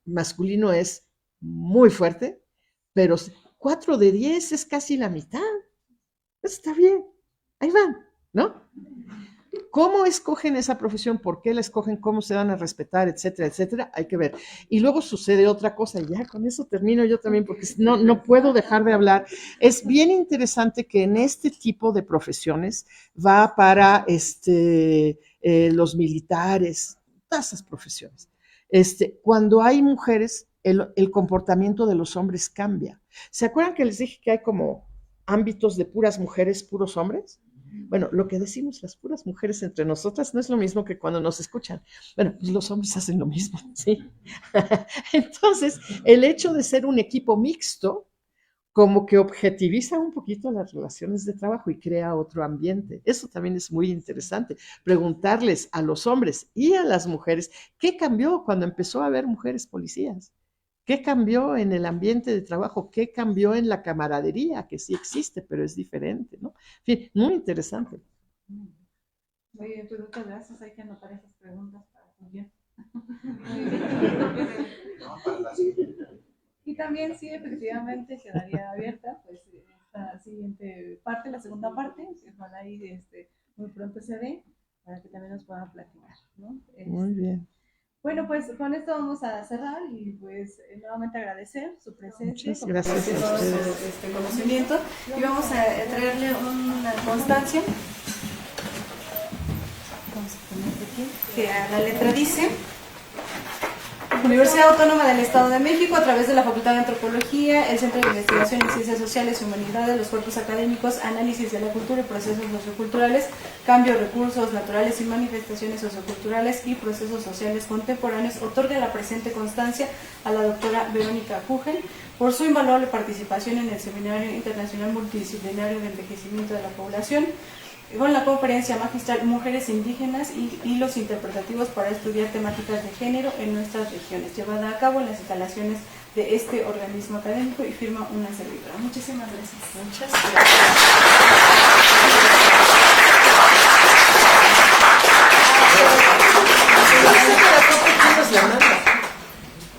masculino es muy fuerte, pero 4 de 10 es casi la mitad. Está bien, ahí van, ¿no? ¿Cómo escogen esa profesión? ¿Por qué la escogen? ¿Cómo se van a respetar? Etcétera, etcétera. Hay que ver. Y luego sucede otra cosa, y ya con eso termino yo también, porque no puedo dejar de hablar. Es bien interesante que en este tipo de profesiones va para los militares, todas esas profesiones. Cuando hay mujeres, el comportamiento de los hombres cambia. ¿Se acuerdan que les dije que hay como ámbitos de puras mujeres, puros hombres? Bueno, lo que decimos las puras mujeres entre nosotras no es lo mismo que cuando nos escuchan. Bueno, pues los hombres hacen lo mismo, ¿sí? Entonces, el hecho de ser un equipo mixto como que objetiviza un poquito las relaciones de trabajo y crea otro ambiente. Eso también es muy interesante. Preguntarles a los hombres y a las mujeres qué cambió cuando empezó a haber mujeres policías. ¿Qué cambió en el ambiente de trabajo? ¿Qué cambió en la camaradería? Que sí existe, pero es diferente, ¿no? En fin, muy interesante. Muy bien, pues muchas gracias. Hay que anotar esas preguntas para también. Y también, sí, efectivamente, quedaría abierta pues esta siguiente parte, la segunda parte, que ojalá ahí muy pronto se dé, para que también nos puedan platicar, ¿no? Muy bien. Bueno, pues con esto vamos a cerrar y pues nuevamente agradecer su presencia. Muchas gracias a todo ustedes. su conocimiento, y vamos a traerle una constancia. Vamos a poner aquí, que a la letra dice: Universidad Autónoma del Estado de México, a través de la Facultad de Antropología, el Centro de Investigación en Ciencias Sociales y Humanidades, los cuerpos académicos, análisis de la cultura y procesos socioculturales, cambio, recursos naturales y manifestaciones socioculturales y procesos sociales contemporáneos, otorga la presente constancia a la doctora Verónica Kugel por su invaluable participación en el Seminario Internacional Multidisciplinario de Envejecimiento de la Población, con la conferencia magistral Mujeres Indígenas y hilos interpretativos para estudiar temáticas de género en nuestras regiones, llevada a cabo en las instalaciones de este organismo académico, y firma una servidora. Muchísimas gracias. Muchas gracias.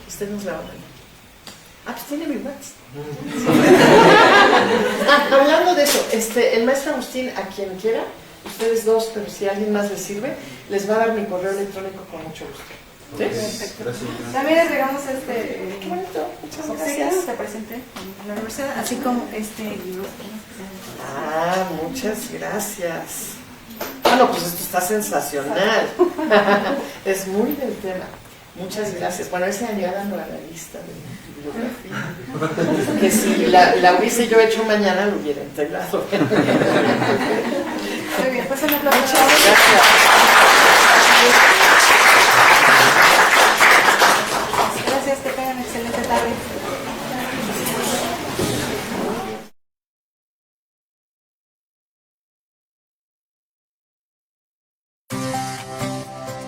Usted nos la va a dar. Ah, pues tiene mi WhatsApp. Hablando de eso, el maestro Agustín, a quien quiera, ustedes dos, pero si a alguien más les sirve, les va a dar mi correo electrónico con mucho gusto. ¿Sí? Perfecto. También les regamos Qué bonito, muchas obsequios gracias. que presenté en la universidad, así como este libro. Ah, muchas gracias. Bueno, pues esto está sensacional. Es muy del tema. Muchas gracias. Bueno, ese añádalo a la lista de bibliografía. Que si la hubiese yo hecho mañana, lo hubiera integrado. Muy bien, pues un aplauso. Muchas gracias. Gracias, que tengan excelente tarde.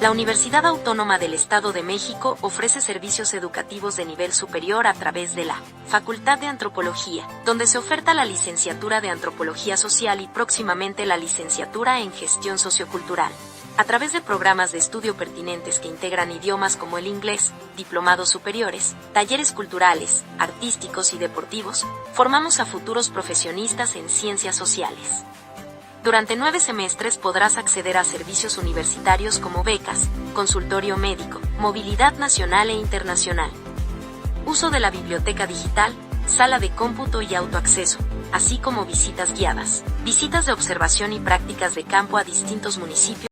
La Universidad Autónoma del Estado de México ofrece servicios educativos de nivel superior a través de la Facultad de Antropología, donde se oferta la licenciatura de Antropología Social y próximamente la licenciatura en Gestión Sociocultural. A través de programas de estudio pertinentes que integran idiomas como el inglés, diplomados superiores, talleres culturales, artísticos y deportivos, formamos a futuros profesionistas en ciencias sociales. Durante 9 semestres podrás acceder a servicios universitarios como becas, consultorio médico, movilidad nacional e internacional, uso de la biblioteca digital, sala de cómputo y autoacceso, así como visitas guiadas, visitas de observación y prácticas de campo a distintos municipios.